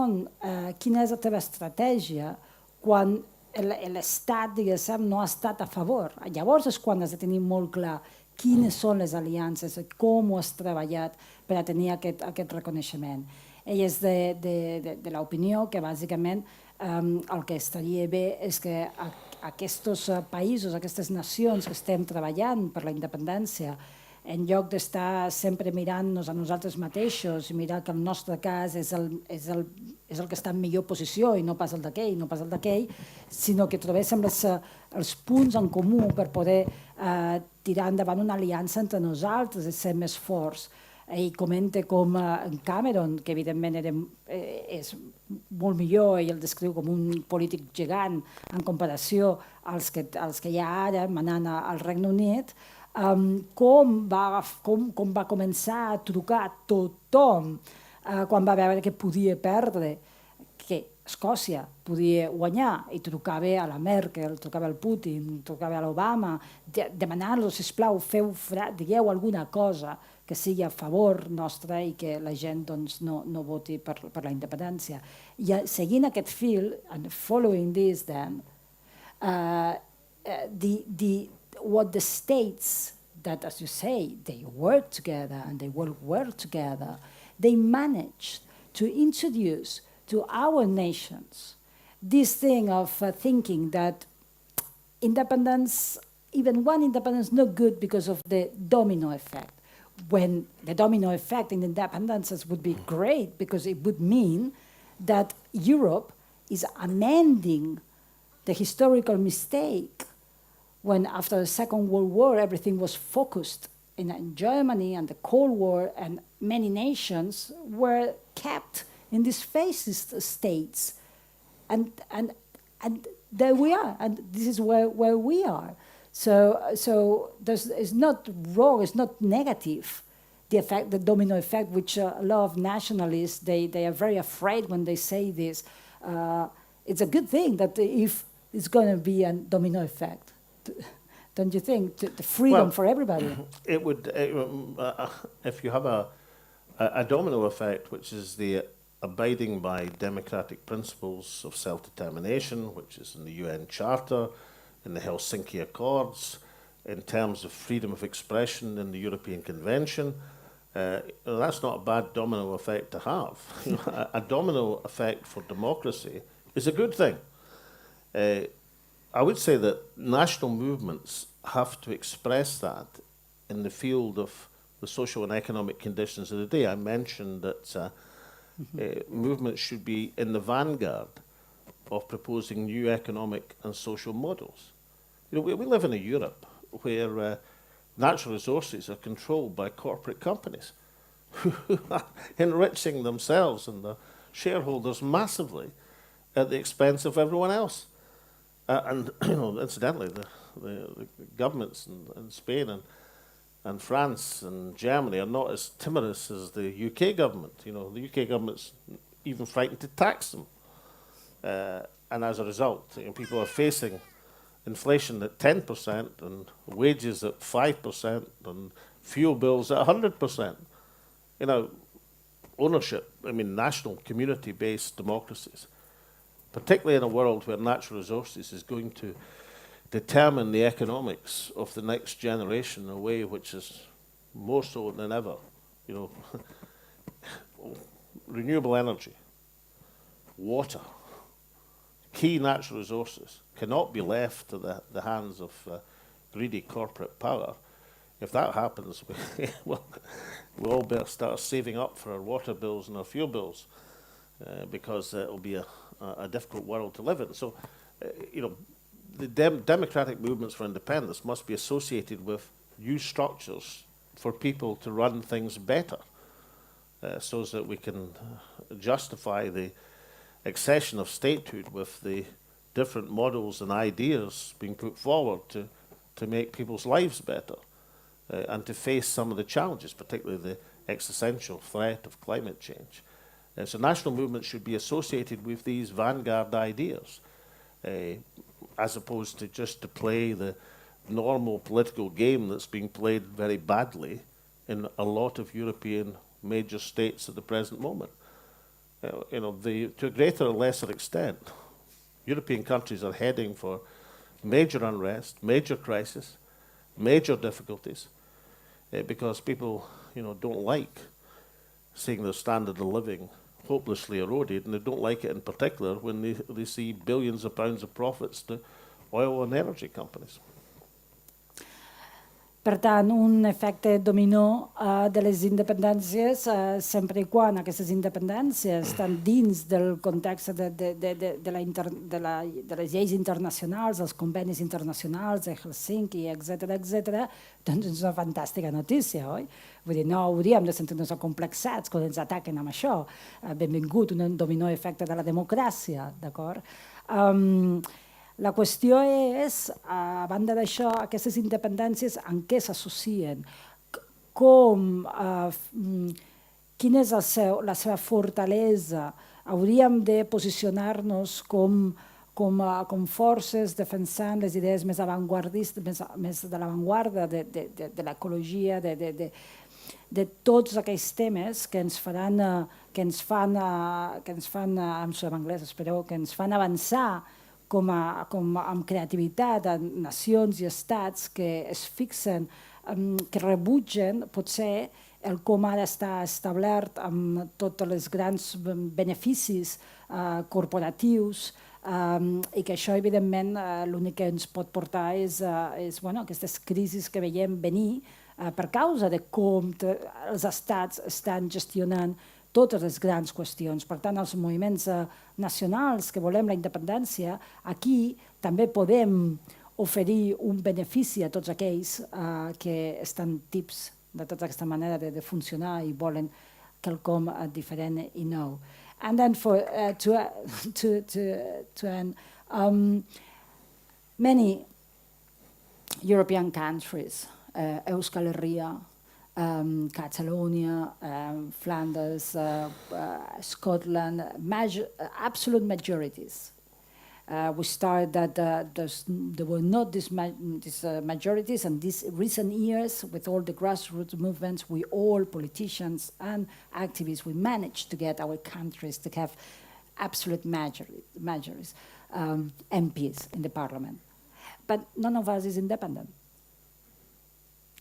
la teva estratègia quan l'estat, diguéssim, no ha estat a favor. Llavors és quan has de tenir molt clar quines són les aliances, com ho has treballat per a tenir aquest reconeixement. Ell és de l'opinió que bàsicament el que estaria bé és que aquests països, aquestes nacions que estem treballant per la independència, en lloc d'estar sempre mirant-nos a nosaltres mateixos i mirar que el nostre cas és el que està en millor posició i no pas el d'aquell, sinó que trobéssim els punts en comú per poder tirar endavant una aliança entre nosaltres i ser més forts. Ell comenta com en Cameron, que evidentment és molt millor i el descriu com un polític gegant en comparació als que hi ha ara manant al Regne Unit, com va començar a trucar a tothom quan va veure que podia perdre, que Escòcia podia guanyar, i trucava a la Merkel, trucava al Putin, trucava a l'Obama, demanant-los, sisplau, digueu alguna cosa que sigui a favor nostre i que la gent no voti per la independència. I seguint aquest fil, and following this then, what the states that, as you say, they work together and they will work together, they managed to introduce to our nations this thing of thinking that independence, even one independence, is not good because of the domino effect. When the domino effect in independences would be great because it would mean that Europe is amending the historical mistake when after the Second World War everything was focused in Germany and the Cold War, and many nations were kept in these fascist states. And there we are, and this is where we are. So it's not wrong, it's not negative, the domino effect, which a lot of nationalists, they are very afraid when they say this. It's a good thing that if it's going to be a domino effect. Don't you think? The freedom for everybody. It would, if you have a domino effect, which is the abiding by democratic principles of self-determination, which is in the UN Charter, in the Helsinki Accords, in terms of freedom of expression in the European Convention, that's not a bad domino effect to have. A domino effect for democracy is a good thing. I would say that national movements have to express that in the field of the social and economic conditions of the day. I mentioned that movements should be in the vanguard of proposing new economic and social models. You know, we live in a Europe where natural resources are controlled by corporate companies who are enriching themselves and the shareholders massively at the expense of everyone else. And you know, incidentally, the governments in Spain and France and Germany are not as timorous as the UK government. You know, the UK government's even frightened to tax them. And as a result, you know, people are facing inflation at 10% and wages at 5% and fuel bills at 100%. You know, ownership, I mean, national community-based democracies, particularly in a world where natural resources is going to determine the economics of the next generation in a way which is more so than ever. You know, renewable energy, water, key natural resources cannot be left to the hands of greedy corporate power. If that happens, we'll all better start saving up for our water bills and our fuel bills because it'll be a difficult world to live in. So, you know, the democratic movements for independence must be associated with new structures for people to run things better. so that we can justify the accession of statehood with the different models and ideas being put forward to make people's lives better and to face some of the challenges, particularly the existential threat of climate change. So national movements should be associated with these vanguard ideas, as opposed to just to play the normal political game that's being played very badly in a lot of European major states at the present moment. To a greater or lesser extent, European countries are heading for major unrest, major crisis, major difficulties, because people, don't like seeing their standard of living hopelessly eroded, and they don't like it in particular when they see billions of pounds of profits to oil and energy companies. Per tant, un efecte dominó de les independències, sempre i quan aquestes independències estan dins del context de les lleis internacionals, dels convenis internacionals, de Helsinki, etc., doncs és una fantàstica notícia, oi? Vull dir, no hauríem de sentir-nos acomplexats quan ens ataquen amb això. Benvingut, un dominó efecte de la democràcia, d'acord? La qüestió és, a banda d'això, aquestes independències en què s'associen? Quina és la seva fortalesa? Hauríem de posicionar-nos com forces defensant les idees més avantguardistes, més de l'avantguarda de l'ecologia, de tots aquells temes que ens fan, em surt en anglès, espero, que ens fan avançar com amb creativitat a nacions i estats que es fixen, que rebutgen potser el com ha d'estar establert amb tots els grans beneficis corporatius i que això, evidentment, l'únic que ens pot portar és aquestes crisis que veiem venir per causa de com els estats estan gestionant totes les grans qüestions. Per tant, els moviments nacionals que volem la independència, aquí també podem oferir un benefici a tots aquells que estan tips de tota aquesta manera de funcionar i volen quelcom diferent i nou. And then to end, many European countries, Euskal Herria, Catalonia, Flanders, Scotland, absolute majorities. We started that there were not these majorities, and these recent years, with all the grassroots movements, we all, politicians and activists, we managed to get our countries to have absolute majorities, MPs in the parliament. But none of us is independent.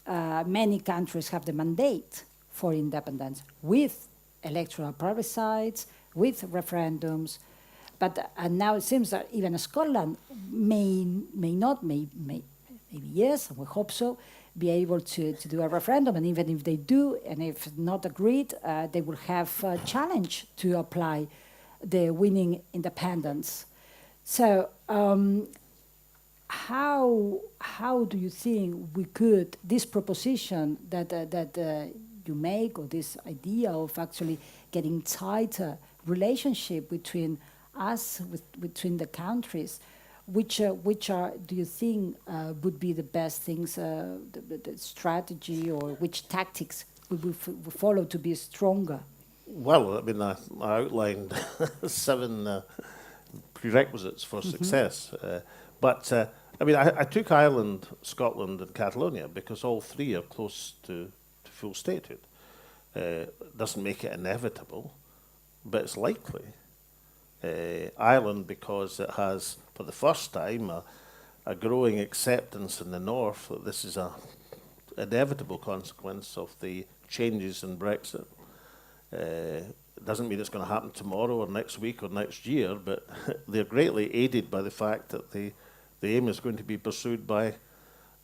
Many countries have the mandate for independence with electoral plebiscites, with referendums, but now it seems that even Scotland may not, maybe yes, we hope so, be able to do a referendum, and even if they do, and if not agreed, they will have a challenge to apply the winning independence. So how do you think we could, this proposition that you make, or this idea of actually getting tighter relationship between us, between the countries, which do you think would be the best things, the strategy, or which tactics we will follow to be stronger? Well, I mean, I outlined 7 prerequisites for success. But I mean, I took Ireland, Scotland, and Catalonia because all 3 are close to full statehood. Doesn't make it inevitable, but it's likely. Ireland, because it has, for the first time, a growing acceptance in the north that this is an inevitable consequence of the changes in Brexit. It doesn't mean it's going to happen tomorrow or next week or next year, but they're greatly aided by the fact that the aim is going to be pursued by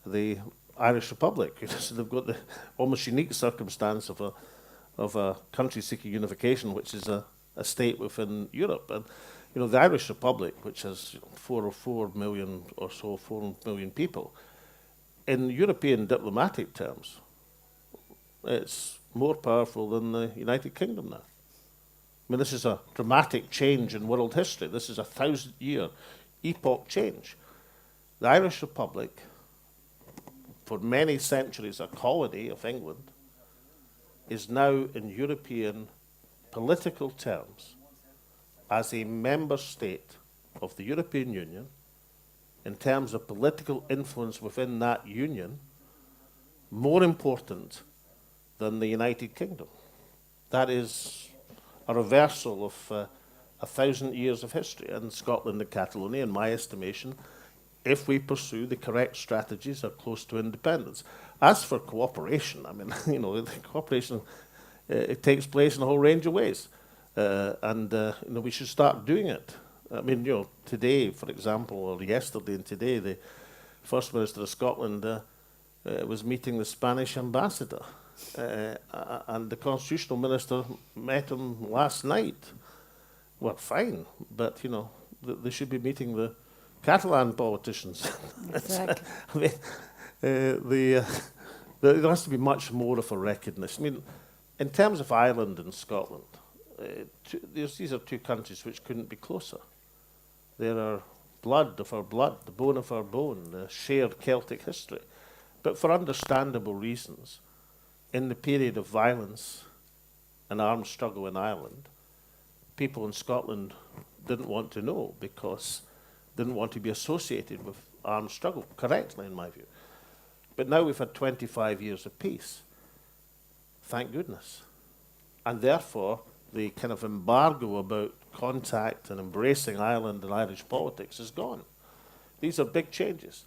the Irish Republic. So they've got the almost unique circumstance of a country seeking unification, which is a state within Europe. And the Irish Republic, which has 4 million or so, 4 million people, in European diplomatic terms, it's more powerful than the United Kingdom now. I mean, this is a dramatic change in world history. This is a 1,000-year epoch change. The Irish Republic, for many centuries a colony of England, is now in European political terms as a member state of the European Union, in terms of political influence within that union, more important than the United Kingdom. That is a reversal of 1,000 years of history. And Scotland and Catalonia, in my estimation, if we pursue the correct strategies, are close to independence. As for cooperation, I mean, the cooperation, it takes place in a whole range of ways. We should start doing it. I mean, today, for example, or yesterday and today, the First Minister of Scotland was meeting the Spanish ambassador, and the Constitutional Minister met him last night. Well, fine, but, they should be meeting the Catalan politicians. Exactly. I mean, there has to be much more of a recognition. I mean, in terms of Ireland and Scotland, these are two countries which couldn't be closer. There are blood of our blood, the bone of our bone, the shared Celtic history. But for understandable reasons, in the period of violence and armed struggle in Ireland, people in Scotland didn't want to know because they didn't want to be associated with armed struggle, correctly in my view. But now we've had 25 years of peace. Thank goodness. And therefore, the kind of embargo about contact and embracing Ireland and Irish politics is gone. These are big changes.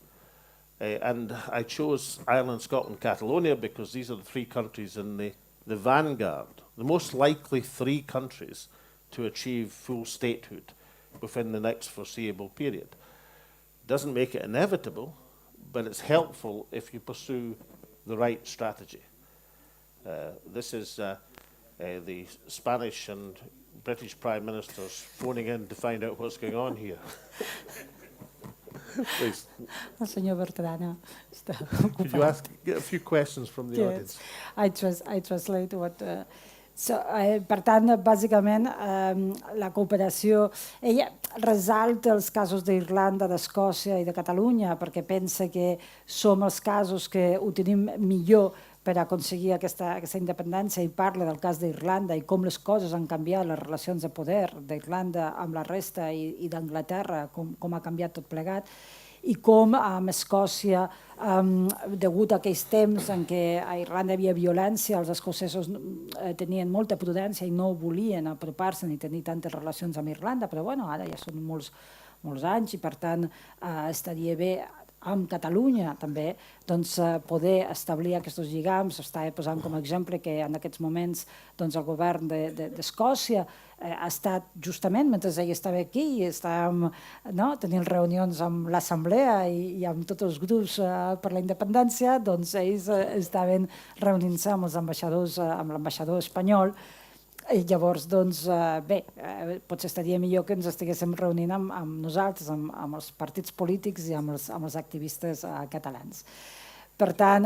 And I chose Ireland, Scotland, Catalonia because these are the three countries in the vanguard, the most likely three countries to achieve full statehood within the next foreseeable period. Doesn't make it inevitable, but it's helpful if you pursue the right strategy. This is the Spanish and British Prime Ministers phoning in to find out what's going on here. Please. El senyor Bertrana està Could you get a few questions from the audience? I translate what... per tant, bàsicament, la cooperació... Ella resalta els casos d'Irlanda, d'Escòcia i de Catalunya perquè pensa que som els casos que ho tenim millor per aconseguir aquesta independència i parla del cas d'Irlanda i com les coses han canviat, les relacions de poder d'Irlanda amb la resta i d'Anglaterra, com ha canviat tot plegat, i com amb Escòcia, degut a aquells temps en què a Irlanda hi havia violència, els escocesos tenien molta prudència i no volien apropar-se ni tenir tantes relacions amb Irlanda, però bueno, ara ja són molts anys i per tant estaria bé amb Catalunya també poder establir aquests lligams. Estava posant com a exemple que en aquests moments el govern d'Escòcia ha estat justament, mentre ell estava aquí i estàvem tenint reunions amb l'Assemblea i amb tots els grups per la independència, ells estaven reunint-se amb els ambaixadors, amb l'ambaixador espanyol. I llavors, bé, potser estaria millor que ens estiguéssim reunint amb nosaltres, amb els partits polítics i amb els activistes catalans. Per tant,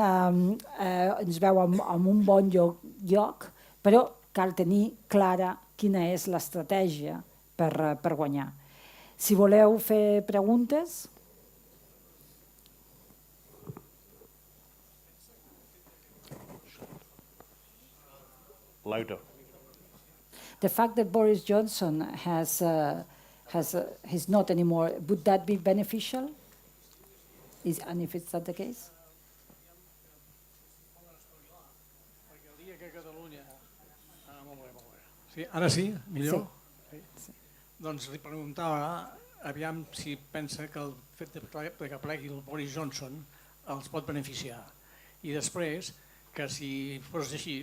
ens veu en un bon lloc, però cal tenir clara quina és l'estratègia per guanyar. Si voleu fer preguntes... Louder. The fact that Boris Johnson he's not anymore, would that be beneficial? And if it's not the case? Perquè el dia que Catalunya... Molt bé. Sí, ara sí? Millor? Sí. Doncs li preguntava, aviam si pensa que el fet que plegui el Boris Johnson els pot beneficiar. I després, que si fos així,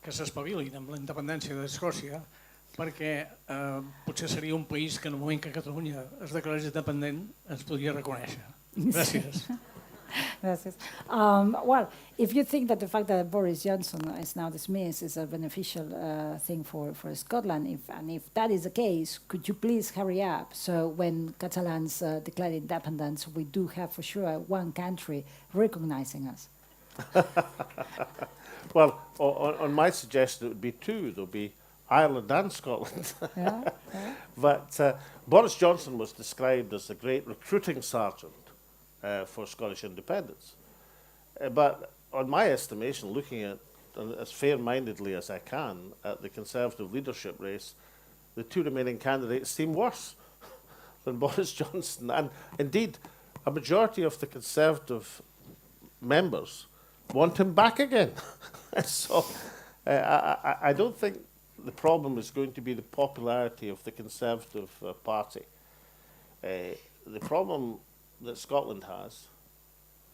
que s'espavilin amb la independència d'Escòcia, perquè potser seria un país que en el moment que Catalunya es declarés independent ens podria reconèixer. Gràcies. Gracias. Well, if you think that the fact that Boris Johnson is now dismissed is a beneficial thing for Scotland, and if that is the case, could you please hurry up so when Catalans declare independence, we do have for sure one country recognizing us? Well, on my suggestion, it would be two. There'll be Ireland and Scotland. Yeah. But Boris Johnson was described as the great recruiting sergeant for Scottish independence. But on my estimation, looking at as fair-mindedly as I can at the Conservative leadership race, the two remaining candidates seem worse than Boris Johnson. And indeed, a majority of the Conservative members want him back again. So I don't think the problem is going to be the popularity of the Conservative Party. The problem that Scotland has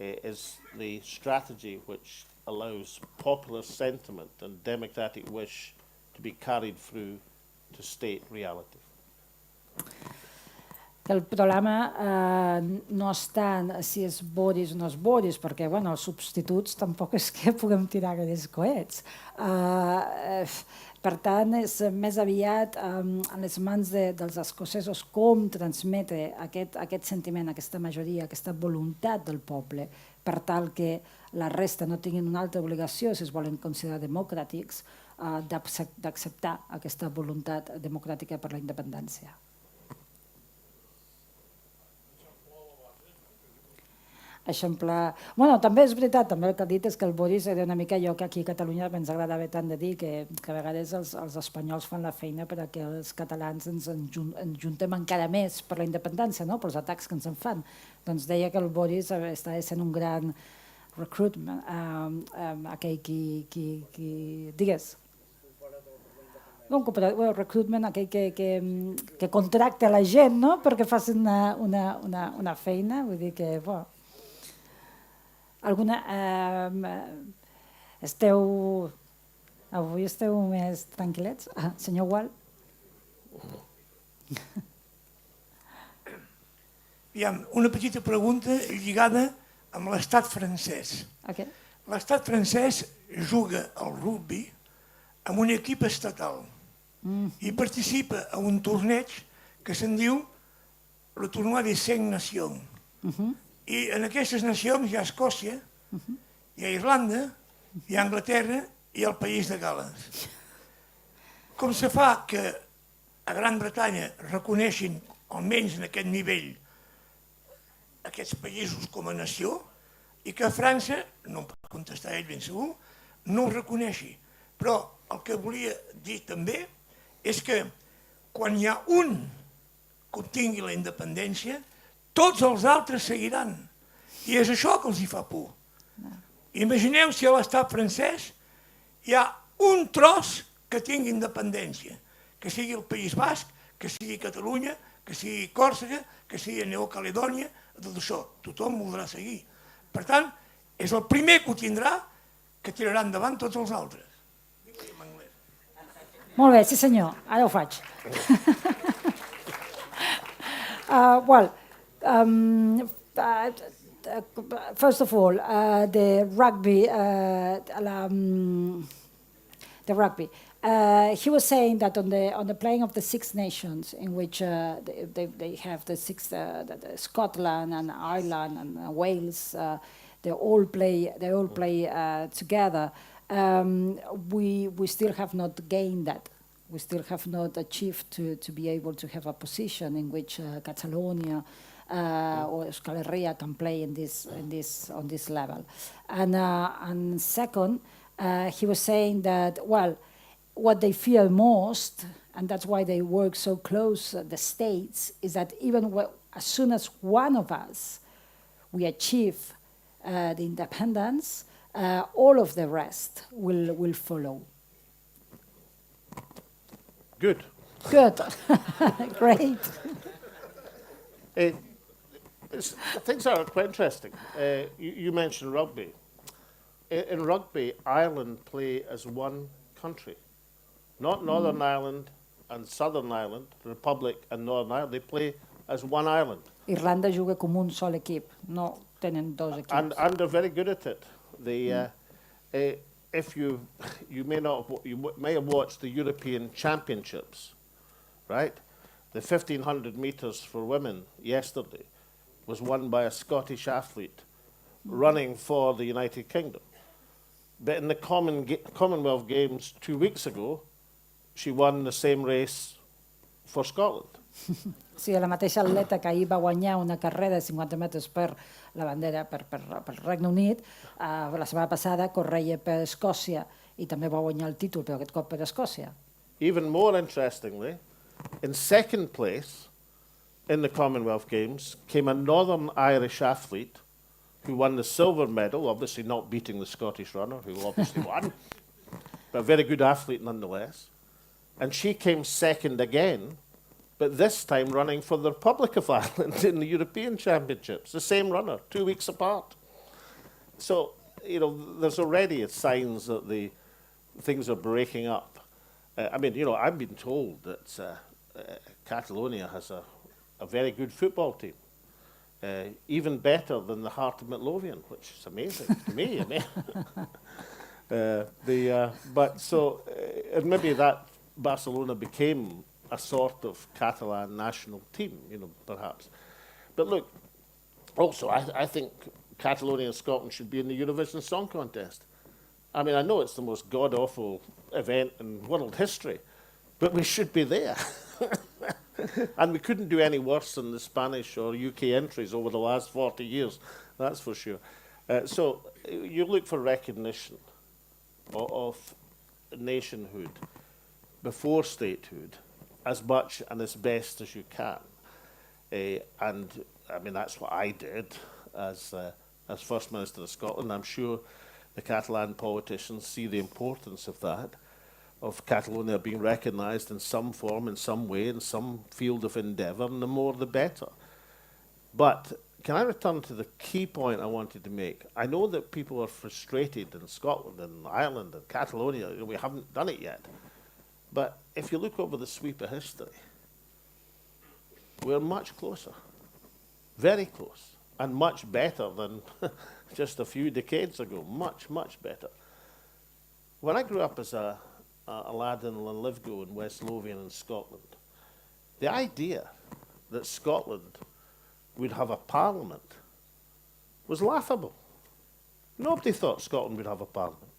is the strategy which allows popular sentiment and democratic wish to be carried through to state reality. El problema no està en si és Boris o no és Boris, perquè bueno, els substituts tampoc és que puguem tirar aquells coets. Per tant, és més aviat en les mans dels escocesos com transmetre aquest sentiment, aquesta majoria, aquesta voluntat del poble, per tal que la resta no tinguin una altra obligació, si es volen considerar democràtics, d'acceptar aquesta voluntat democràtica per la independència. Eixamplar... Bueno, també és veritat, també el que ha dit és que el Boris era una mica allò que aquí a Catalunya ens agradava tant de dir, que a vegades els espanyols fan la feina perquè els catalans ens juntem encara més per la independència, no? Pels atacs que ens en fan. Doncs deia que el Boris estava sent un gran recruitment, aquell qui digues. Un recruitment, aquell que contracta la gent, no? Perquè facin una feina, vull dir que... Avui esteu més tranquil·lets? Senyor Gual? Una petita pregunta lligada amb l'estat francès. L'estat francès juga al rugby amb un equip estatal i participa a un torneig que se'n diu el tournoi des 5 nacions. I en aquestes nacions hi ha Escòcia, hi ha Irlanda, hi ha Anglaterra i el País de Gales. Com se fa que a Gran Bretanya reconeixin, almenys en aquest nivell, aquests països com a nació, i que a França, no em pot contestar ell ben segur, no ho reconeixi. Però el que volia dir també és que quan hi ha un que obtingui la independència, tots els altres seguiran. I és això que els hi fa por. Imagineu si a l'estat francès hi ha un tros que tingui independència, que sigui el País Basc, que sigui Catalunya, que sigui Còrsega, que sigui Neocaledònia, tot això, tothom voldrà seguir. Per tant, és el primer que ho tindrà que tirarà endavant tots els altres. Molt bé, sí senyor, ara ho faig. First of all, the rugby. He was saying that on the playing of the Six Nations, in which they have the Scotland and Ireland and Wales, they all play together. We still have not gained that. We still have not achieved to be able to have a position in which Catalonia or Euskal Herria can play on this level. And second, he was saying that what they fear most, and that's why they work so close, the states, is that even as soon as one of us we achieve the independence, all of the rest will follow. Good. Great. Things are quite interesting. You mentioned rugby. In rugby, Ireland play as one country. Not Northern Ireland and Southern Ireland, Republic and Northern Ireland. They play as one Ireland. Irlanda juga com un sol equip, no tenen dos equips. And they're very good at it. If you may have watched the European Championships, right? The 1500 meters for women yesterday was won by a Scottish athlete running for the United Kingdom. But in the Commonwealth Games 2 weeks ago, she won the same race for Scotland. Sí, la mateixa atleta que ahir va guanyar una carrera de 50 metres per la bandera per Regne Unit, la setmana passada correia per Escòcia i també va guanyar el títol, però aquest cop per Escòcia. Even more interestingly, in second place in the Commonwealth Games came a Northern Irish athlete who won the silver medal, obviously not beating the Scottish runner, who obviously won, but a very good athlete nonetheless. And she came second again, but this time running for the Republic of Ireland in the European Championships, the same runner, 2 weeks apart. So, there's already signs that the things are breaking up. I've been told that Catalonia has a very good football team, even better than the Heart of Midlothian, which is amazing to me. And maybe that Barcelona became a sort of Catalan national team, perhaps. But look, also, I think Catalonia and Scotland should be in the Eurovision Song Contest. I mean, I know it's the most god-awful event in world history, but we should be there. And we couldn't do any worse than the Spanish or UK entries over the last 40 years, that's for sure. So you look for recognition of nationhood before statehood as much and as best as you can. And I mean, that's what I did as First Minister of Scotland. I'm sure the Catalan politicians see the importance of that, of Catalonia being recognised in some form, in some way, in some field of endeavour, and the more the better. But can I return to the key point I wanted to make? I know that people are frustrated in Scotland and Ireland and Catalonia. We haven't done it yet. But if you look over the sweep of history, we're much closer, very close, and much better than just a few decades ago, much, much better. When I grew up as a lad in Linlithgow in West Lothian in Scotland, the idea that Scotland would have a parliament was laughable. Nobody thought Scotland would have a parliament.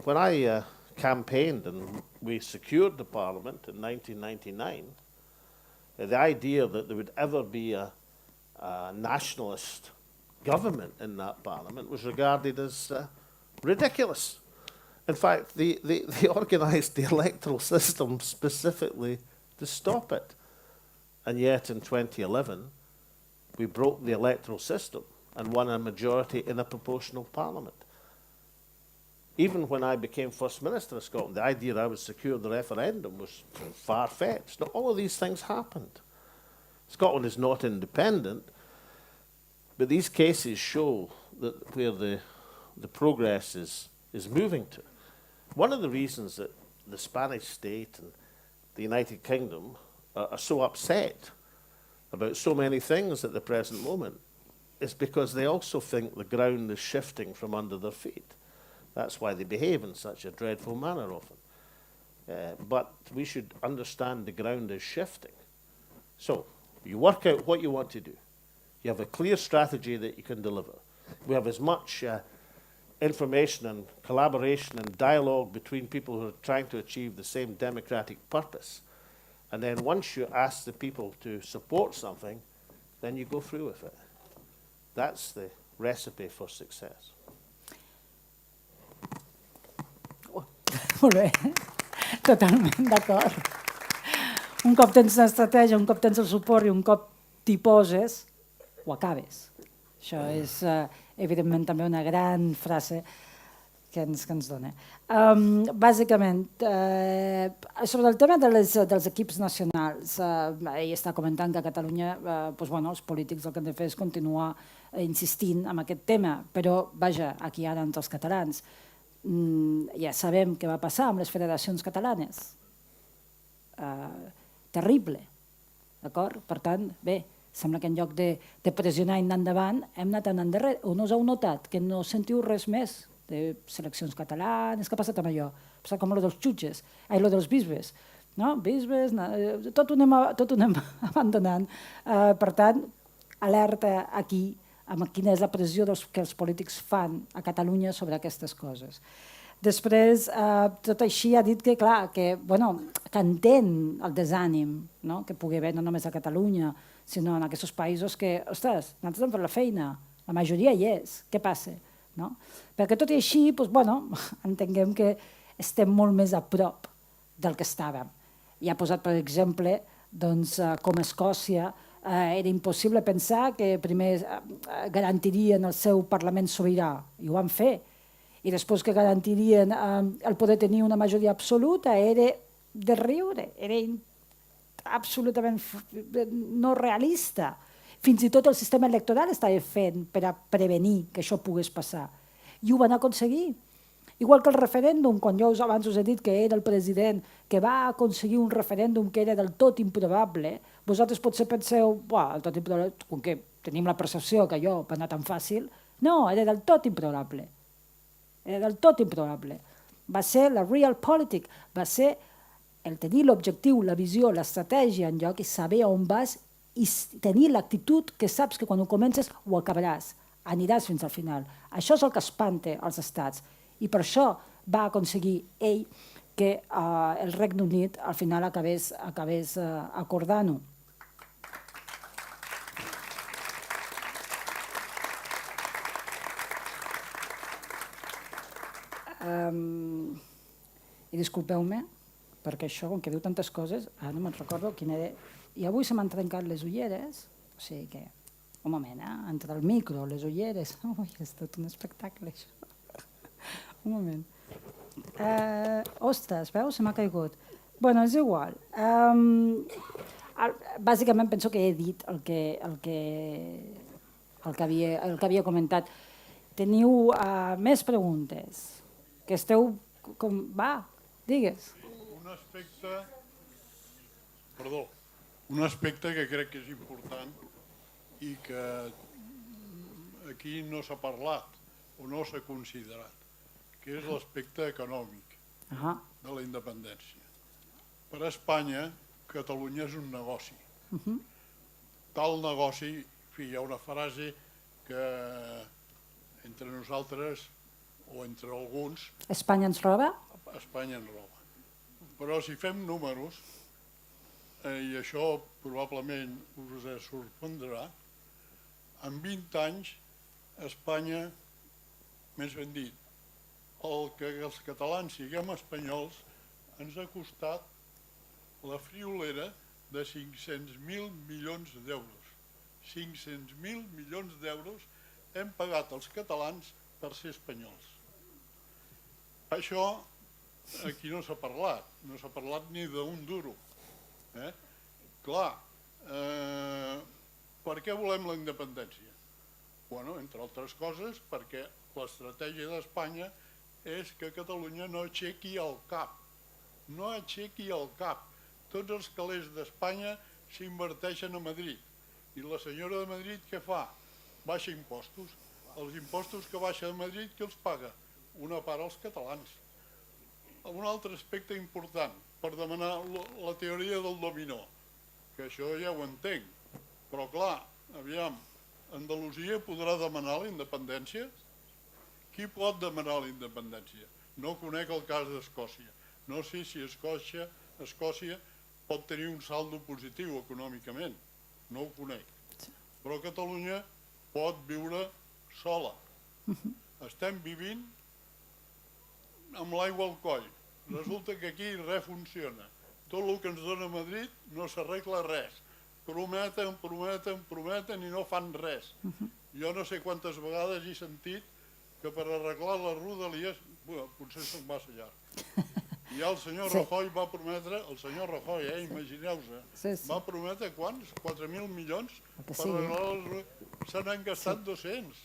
When I campaigned and we secured the parliament in 1999, the idea that there would ever be a nationalist government in that parliament was regarded as ridiculous. In fact, they organised the electoral system specifically to stop it. And yet in 2011, we broke the electoral system and won a majority in a proportional parliament. Even when I became First Minister of Scotland, the idea I would secure the referendum was far-fetched. Now, all of these things happened. Scotland is not independent, but these cases show that where the progress is moving to. One of the reasons that the Spanish state and the United Kingdom are so upset about so many things at the present moment is because they also think the ground is shifting from under their feet. That's why they behave in such a dreadful manner often. But we should understand the ground is shifting. So you work out what you want to do. You have a clear strategy that you can deliver. We have as much information and collaboration and dialogue between people who are trying to achieve the same democratic purpose. And then once you ask the people to support something, then you go through with it. That's the recipe for success. Molt bé, totalment d'acord. Un cop tens l'estratègia, un cop tens el suport i un cop t'hi poses, ho acabes. Això és, evidentment, també una gran frase que ens dona. Bàsicament, sobre el tema dels equips nacionals, ell està comentant que a Catalunya els polítics el que han de fer és continuar insistint en aquest tema, però, vaja, aquí ara entre els catalans, ja sabem què va passar amb les federacions catalanes. Terrible, d'acord? Per tant, bé, sembla que en lloc de pressionar i anar endavant, hem anat anant darrere. O no us heu notat que no sentiu res més de seleccions catalanes? Què ha passat amb allò? Ha passat com lo dels jutges, lo dels bisbes. Bisbes, tot ho anem abandonant. Per tant, alerta aquí amb quina és la pressió que els polítics fan a Catalunya sobre aquestes coses. Després, tot així ha dit que, clar, que entén el desànim que pugui haver no només a Catalunya, sinó en aquests països que, ostres, nosaltres hem fet la feina, la majoria hi és, què passa? Perquè tot i així, entenguem que estem molt més a prop del que estàvem. I ha posat, per exemple, com a Escòcia, era impossible pensar que primer garantirien el seu Parlament sobirà, i ho van fer. I després que garantirien el poder tenir una majoria absoluta era de riure, era absolutament no realista. Fins i tot el sistema electoral estava fent per a prevenir que això pogués passar. I ho van aconseguir. Igual que el referèndum, quan jo abans us he dit que era el president que va aconseguir un referèndum que era del tot improbable, vosaltres potser penseu, el tot improbable, com que tenim la percepció que allò va anar tan fàcil, no, era del tot improbable. Era del tot improbable. Va ser la realpolitik, va ser el tenir l'objectiu, la visió, l'estratègia en lloc i saber on vas i tenir l'actitud que saps que quan ho comences ho acabaràs, aniràs fins al final. Això és el que espanta els estats. I per això va aconseguir ell que el Regne Unit al final acabés acordant-ho. I disculpeu-me, perquè això, com que diu tantes coses, ara no me'n recordo quina era. I avui se m'han trencat les ulleres, o sigui que, un moment, entre el micro, les ulleres, és tot un espectacle, això. Un moment. Ostres, veus? Se m'ha caigut. Bé, és igual. Bàsicament penso que he dit el que havia comentat. Teniu més preguntes? Que esteu... Va, digues. Un aspecte que crec que és important i que aquí no s'ha parlat o no s'ha considerat, que és l'aspecte econòmic de la independència. Per a Espanya, Catalunya és un negoci. Tal negoci, hi ha una frase que entre nosaltres o entre alguns... Espanya ens roba? Espanya ens roba. Però si fem números, i això probablement us sorprendrà, en 20 anys Espanya, més ben dit, el que els catalans siguem espanyols ens ha costat la friolera de 500.000 milions d'euros. 500.000 milions d'euros hem pagat els catalans per ser espanyols. Això aquí no s'ha parlat ni d'un duro. Clar, per què volem la independència? Entre altres coses, perquè l'estratègia d'Espanya és que Catalunya no aixequi el cap. No aixequi el cap. Tots els calés d'Espanya s'inverteixen a Madrid. I la senyora de Madrid què fa? Baixa impostos. Els impostos que baixa de Madrid, qui els paga? Una part als catalans. Un altre aspecte important, per demanar la teoria del dominó, que això ja ho entenc, però clar, aviam, Andalusia podrà demanar la independència? Qui pot demanar la independència? No conec el cas d'Escòcia. No sé si Escòcia pot tenir un saldo positiu econòmicament. No ho conec. Però Catalunya pot viure sola. Estem vivint amb l'aigua al coll. Resulta que aquí res funciona. Tot el que ens dona Madrid no s'arregla res. Prometen, prometen, prometen i no fan res. Jo no sé quantes vegades he sentit que per arreglar les rodalies, potser soc massa llarg. Ja el senyor Rajoy va prometre, el senyor Rajoy, imagineu-se, va prometre quants? 4.000 milions? Per arreglar les rodalies. Se n'han gastat 200.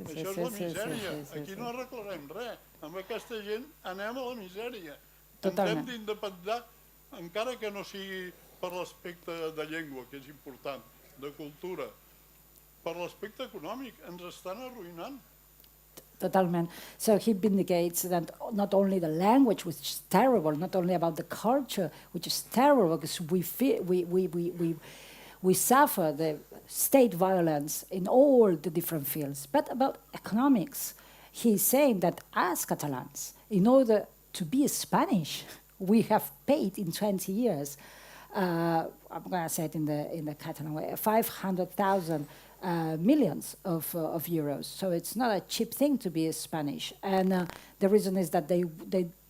Això és la misèria. Aquí no arreglarem res. Amb aquesta gent anem a la misèria. Hem d'independar, encara que no sigui per l'aspecte de llengua, que és important, de cultura, per l'aspecte econòmic, ens estan arruïnant. Totalment. So he vindicates that not only the language, which is terrible, not only about the culture, which is terrible, because We suffer the state violence in all the different fields. But about economics, he's saying that as Catalans, in order to be Spanish, we have paid in 20 years, I'm going to say it in the Catalan way, 500,000 millions of euros. So it's not a cheap thing to be Spanish. And the reason is that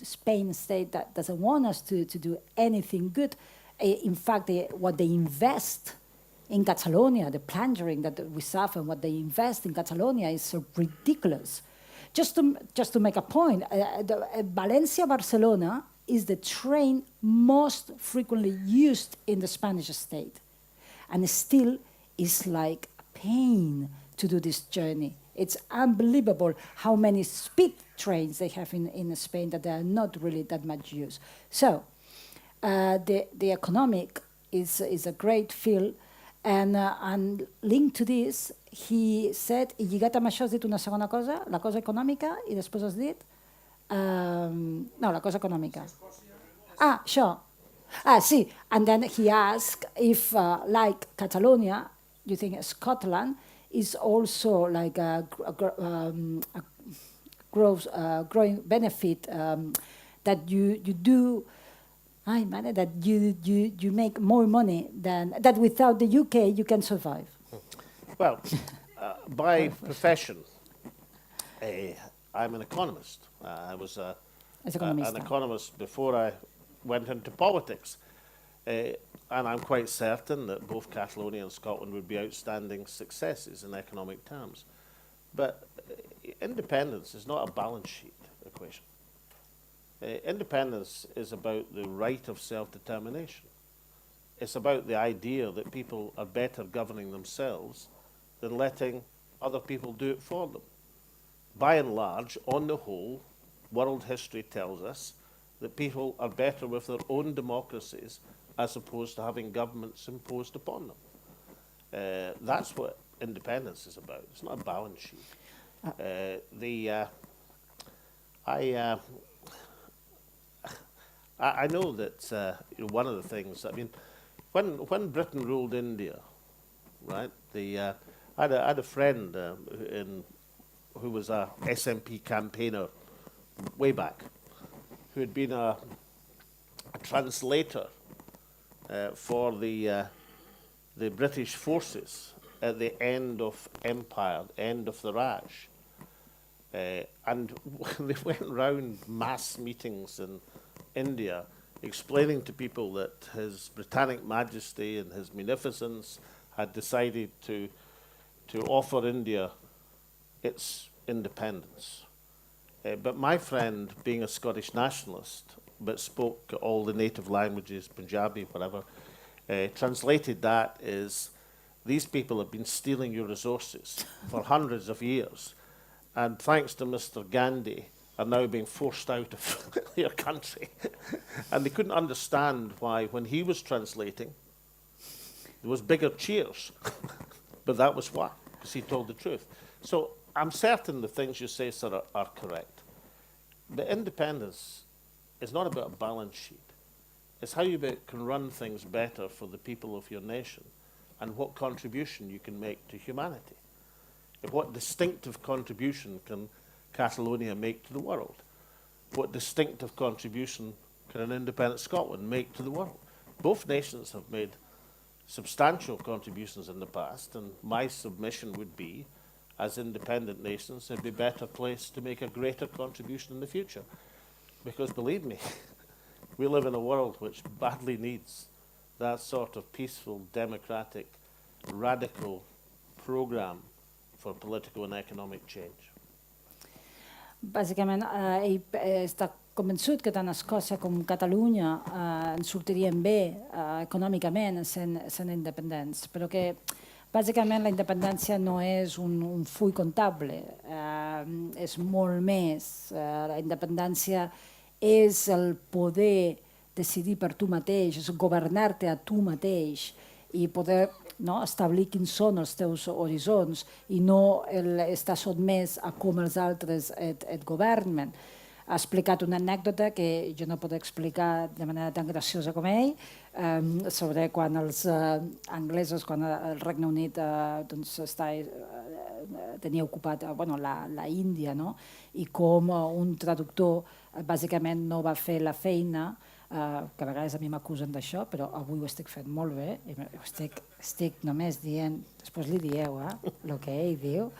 Spain state that doesn't want us to do anything good. In fact, what they invest in Catalonia, the plundering that we suffer, what they invest in Catalonia is so ridiculous. Just to make a point, Valencia-Barcelona is the train most frequently used in the Spanish state. And still, it's like a pain to do this journey. It's unbelievable how many speed trains they have in Spain that they are not really that much used. So, the economic is a great field, and linked to this, he said, i lligat amb això has dit una segona cosa, la cosa econòmica, i després has dit... no, la cosa econòmica. Això. Sí, and then he asked if, like Catalonia, you think Scotland is also like a growing benefit that you do. That you make more money than that without the UK you can survive. Well, by profession, I'm an economist. I was an economist before I went into politics. And I'm quite certain that both Catalonia and Scotland would be outstanding successes in economic terms. But independence is not a balance sheet equation. Independence is about the right of self-determination. It's about the idea that people are better governing themselves than letting other people do it for them. By and large, on the whole, world history tells us that people are better with their own democracies as opposed to having governments imposed upon them. That's what independence is about. It's not a balance sheet. I know that one of the things, I mean, when Britain ruled India, right, I had a friend who was a SNP campaigner way back, who had been a translator for the British forces at the end of empire, end of the Raj. And they went round mass meetings in India explaining to people that His Britannic Majesty and His Munificence had decided to offer India its independence. But my friend, being a Scottish nationalist, but spoke all the native languages, Punjabi, whatever, translated that as, these people have been stealing your resources for hundreds of years, and thanks to Mr. Gandhi, are now being forced out of their country. And they couldn't understand why, when he was translating, there was bigger cheers. But that was why, because he told the truth. So I'm certain the things you say, sir, are correct. But independence is not about a balance sheet. It's how you can run things better for the people of your nation and what contribution you can make to humanity. What distinctive contribution can Catalonia make to the world? What distinctive contribution can an independent Scotland make to the world? Both nations have made substantial contributions in the past, and my submission would be, as independent nations, they'd be better placed to make a greater contribution in the future. Because believe me, we live in a world which badly needs that sort of peaceful, democratic, radical program for political and economic change. Bàsicament, ell està convençut que tant Escòcia com Catalunya en sortirien bé econòmicament sent independents, però que bàsicament la independència no és un full comptable, és molt més. La independència és el poder decidir per tu mateix, és governar-te a tu mateix i poder establir quins són els teus horitzons i no estar sotmès a com els altres et governen. ha explicat una anècdota que jo no puc explicar de manera tan graciosa com ell, sobre quan els anglesos, quan el Regne Unit tenia ocupat la Índia, i com un traductor bàsicament no va fer la feina, que a vegades a mi m'acusen d'això, però avui ho estic fent molt bé, i estic només dient, després li dieu el que ell diu,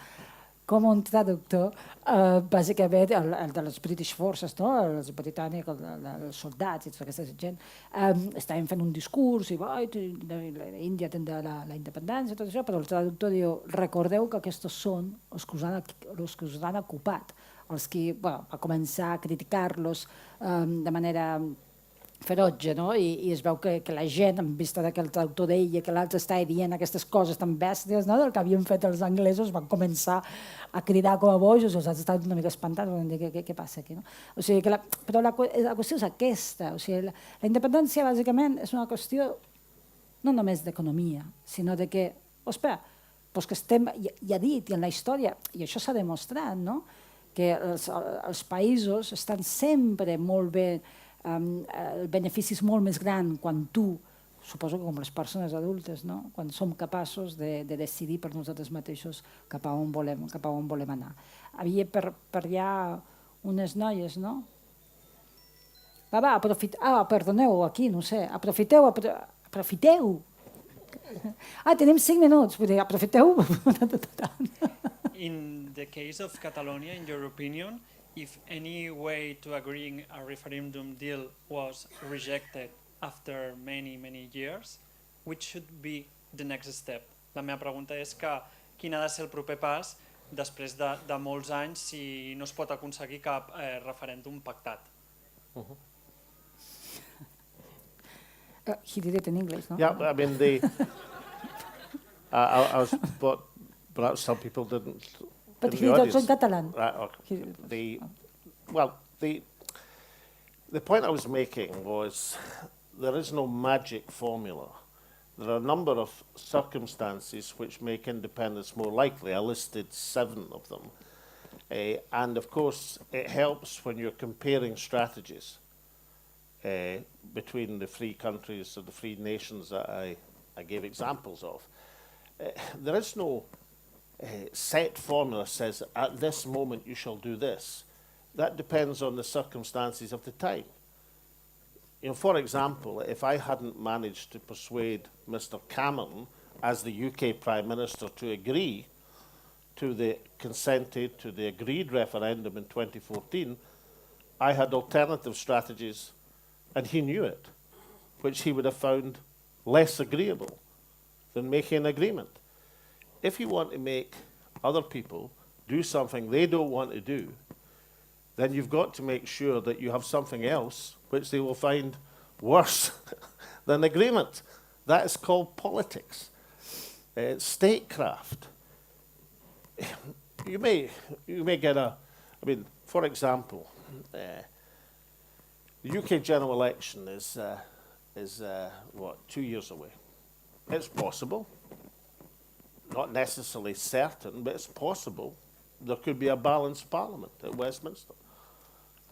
com un traductor, bàsicament, el de les British Forces, els britànics, els soldats i tota aquesta gent, estaven fent un discurs i l'Índia tindrà la independència, tot això, però el traductor diu, recordeu que aquests són els que us han ocupat, els que va començar a criticar-los de manera ferotge, i es veu que la gent, en vista que el traductor deia que l'altre estava dient aquestes coses tan bèsties del que havien fet els anglesos, van començar a cridar com a bojos, els altres estaven una mica espantats, van dir, què passa aquí? Però la qüestió és aquesta, la independència bàsicament és una qüestió no només d'economia, sinó de que, espera, que estem, ja dit, i en la història, i això s'ha demostrat, que els països estan sempre molt bé, el benefici és molt més gran quan tu, suposo que com les persones adultes, quan som capaços de decidir per nosaltres mateixos cap a on volem anar. Havia per allà unes noies, no? Perdoneu, aquí, no sé, aprofiteu. Tenim 5 minuts, vull dir, aprofiteu. In the case of Catalonia, in your opinion, if any way to agreeing a referendum deal was rejected after many, many years, which should be the next step? La meva pregunta és que quin ha de ser el proper pas després de molts anys si no es pot aconseguir cap referèndum pactat? He did it in English, no? Yeah, I mean, perhaps some people didn't. But he does in Catalan. The point I was making was there is no magic formula. There are a number of circumstances which make independence more likely. I listed 7 of them. And of course, it helps when you're comparing strategies between the free countries or the free nations that I gave examples of. There is no set formula says at this moment you shall do this. That depends on the circumstances of the time. For example, if I hadn't managed to persuade Mr. Cameron as the UK Prime Minister to agree to the consented to the agreed referendum in 2014, I had alternative strategies, and he knew it, which he would have found less agreeable than making an agreement. If you want to make other people do something they don't want to do, then you've got to make sure that you have something else which they will find worse than agreement. That is called politics. Statecraft. You may get for example, the UK general election is 2 years away. It's possible. Not necessarily certain, but it's possible there could be a balanced parliament at Westminster.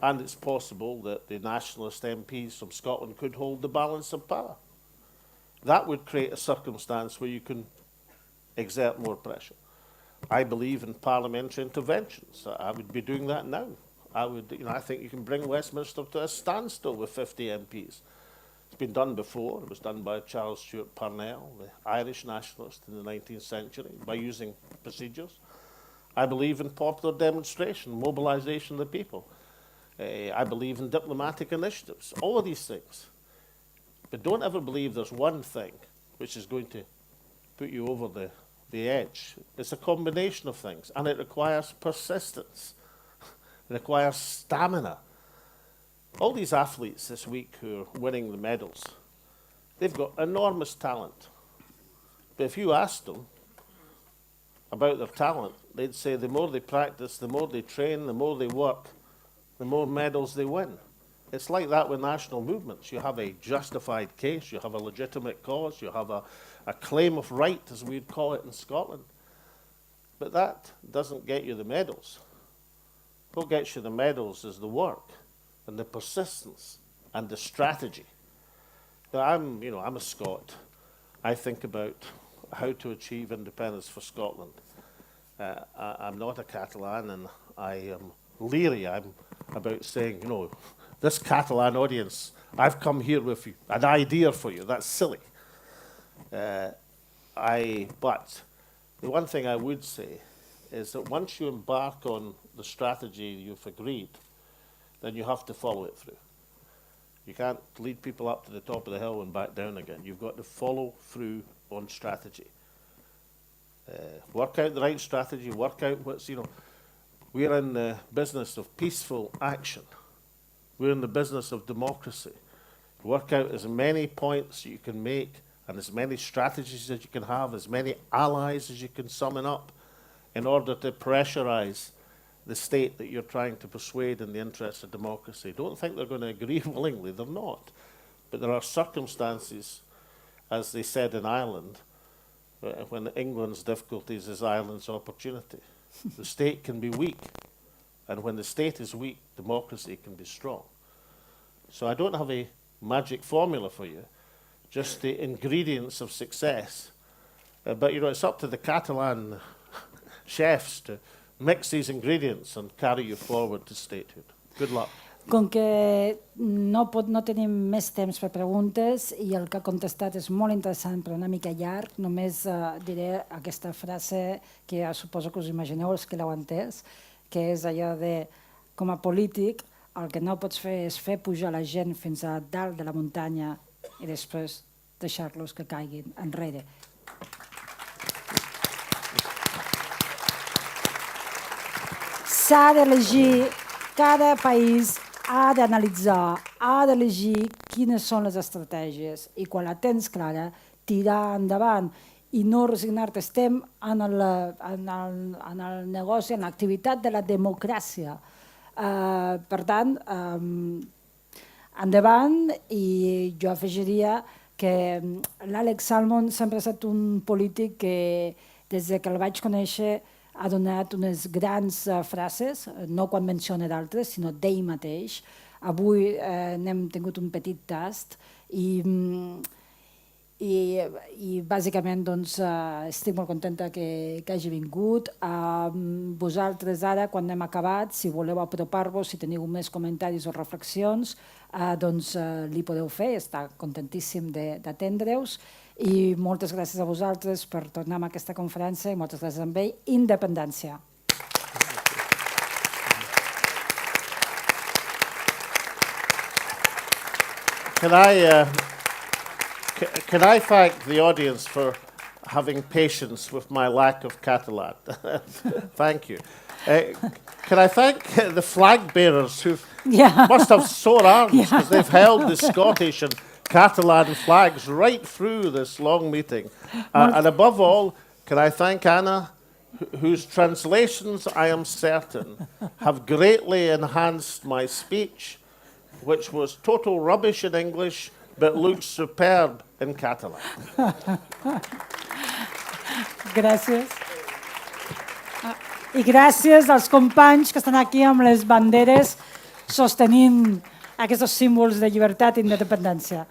And it's possible that the nationalist MPs from Scotland could hold the balance of power. That would create a circumstance where you can exert more pressure. I believe in parliamentary interventions. I would be doing that now. I think you can bring Westminster to a standstill with 50 MPs. It's been done before. It was done by Charles Stewart Parnell, the Irish nationalist in the 19th century, by using procedures. I believe in popular demonstration, mobilization of the people. I believe in diplomatic initiatives, all of these things. But don't ever believe there's one thing which is going to put you over the edge. It's a combination of things, and it requires persistence. It requires stamina. All these athletes this week who are winning the medals, they've got enormous talent. But if you asked them about their talent, they'd say the more they practice, the more they train, the more they work, the more medals they win. It's like that with national movements. You have a justified case, you have a legitimate cause, you have a claim of right, as we'd call it in Scotland. But that doesn't get you the medals. What gets you the medals is the work and the persistence and the strategy. Now, I'm a Scot. I think about how to achieve independence for Scotland. I'm not a Catalan, and I am leery about saying, this Catalan audience, I've come here with an idea for you. That's silly. But the one thing I would say is that once you embark on the strategy you've agreed, then you have to follow it through. You can't lead people up to the top of the hill and back down again. You've got to follow through on strategy. Work out the right strategy, work out we're in the business of peaceful action. We're in the business of democracy. Work out as many points you can make and as many strategies as you can have, as many allies as you can summon up in order to pressurize the state that you're trying to persuade in the interest of democracy. Don't think they're going to agree willingly. They're not. But there are circumstances, as they said in Ireland, when England's difficulties is Ireland's opportunity. The state can be weak, and when the state is weak, democracy can be strong. So I don't have a magic formula for you, just the ingredients of success. But it's up to the Catalan chefs to mix these ingredients and carry you forward to statehood. Good luck. Com que no tenim més temps per preguntes i el que ha contestat és molt interessant però una mica llarg, només diré aquesta frase que suposo que us imagineu els que l'heu entès, que és allò de, com a polític, el que no pots fer és fer pujar la gent fins a dalt de la muntanya i després deixar-los que caiguin enrere. S'ha d'elegir, cada país ha d'analitzar, ha d'elegir quines són les estratègies i quan la tens clara, tirar endavant i no resignar-te. Estem en el negoci, en l'activitat de la democràcia. Per tant, endavant, i jo afegiria que l'Àlex Salmond sempre ha estat un polític que des que el vaig conèixer ha donat unes grans frases, no quan menciona d'altres, sinó d'ell mateix. Avui n'hem tingut un petit tast i bàsicament estic molt contenta que hagi vingut. Vosaltres ara, quan hem acabat, si voleu apropar-vos, si teniu més comentaris o reflexions, doncs li podeu fer, està contentíssim d'atendre-us. I moltes gràcies a vosaltres per tornar a aquesta conferència i moltes gràcies a ell. Independència. Can I thank the audience for having patience with my lack of Catalan? Thank you. Can I thank the flag bearers who must have sore arms because they've held the Scottish and Catalan flags right through this long meeting. And above all, can I thank Anna, whose translations, I am certain, have greatly enhanced my speech, which was total rubbish in English, but looks superb in Catalan. Gràcies. I gràcies als companys que estan aquí amb les banderes sostenint aquests símbols de llibertat i independència.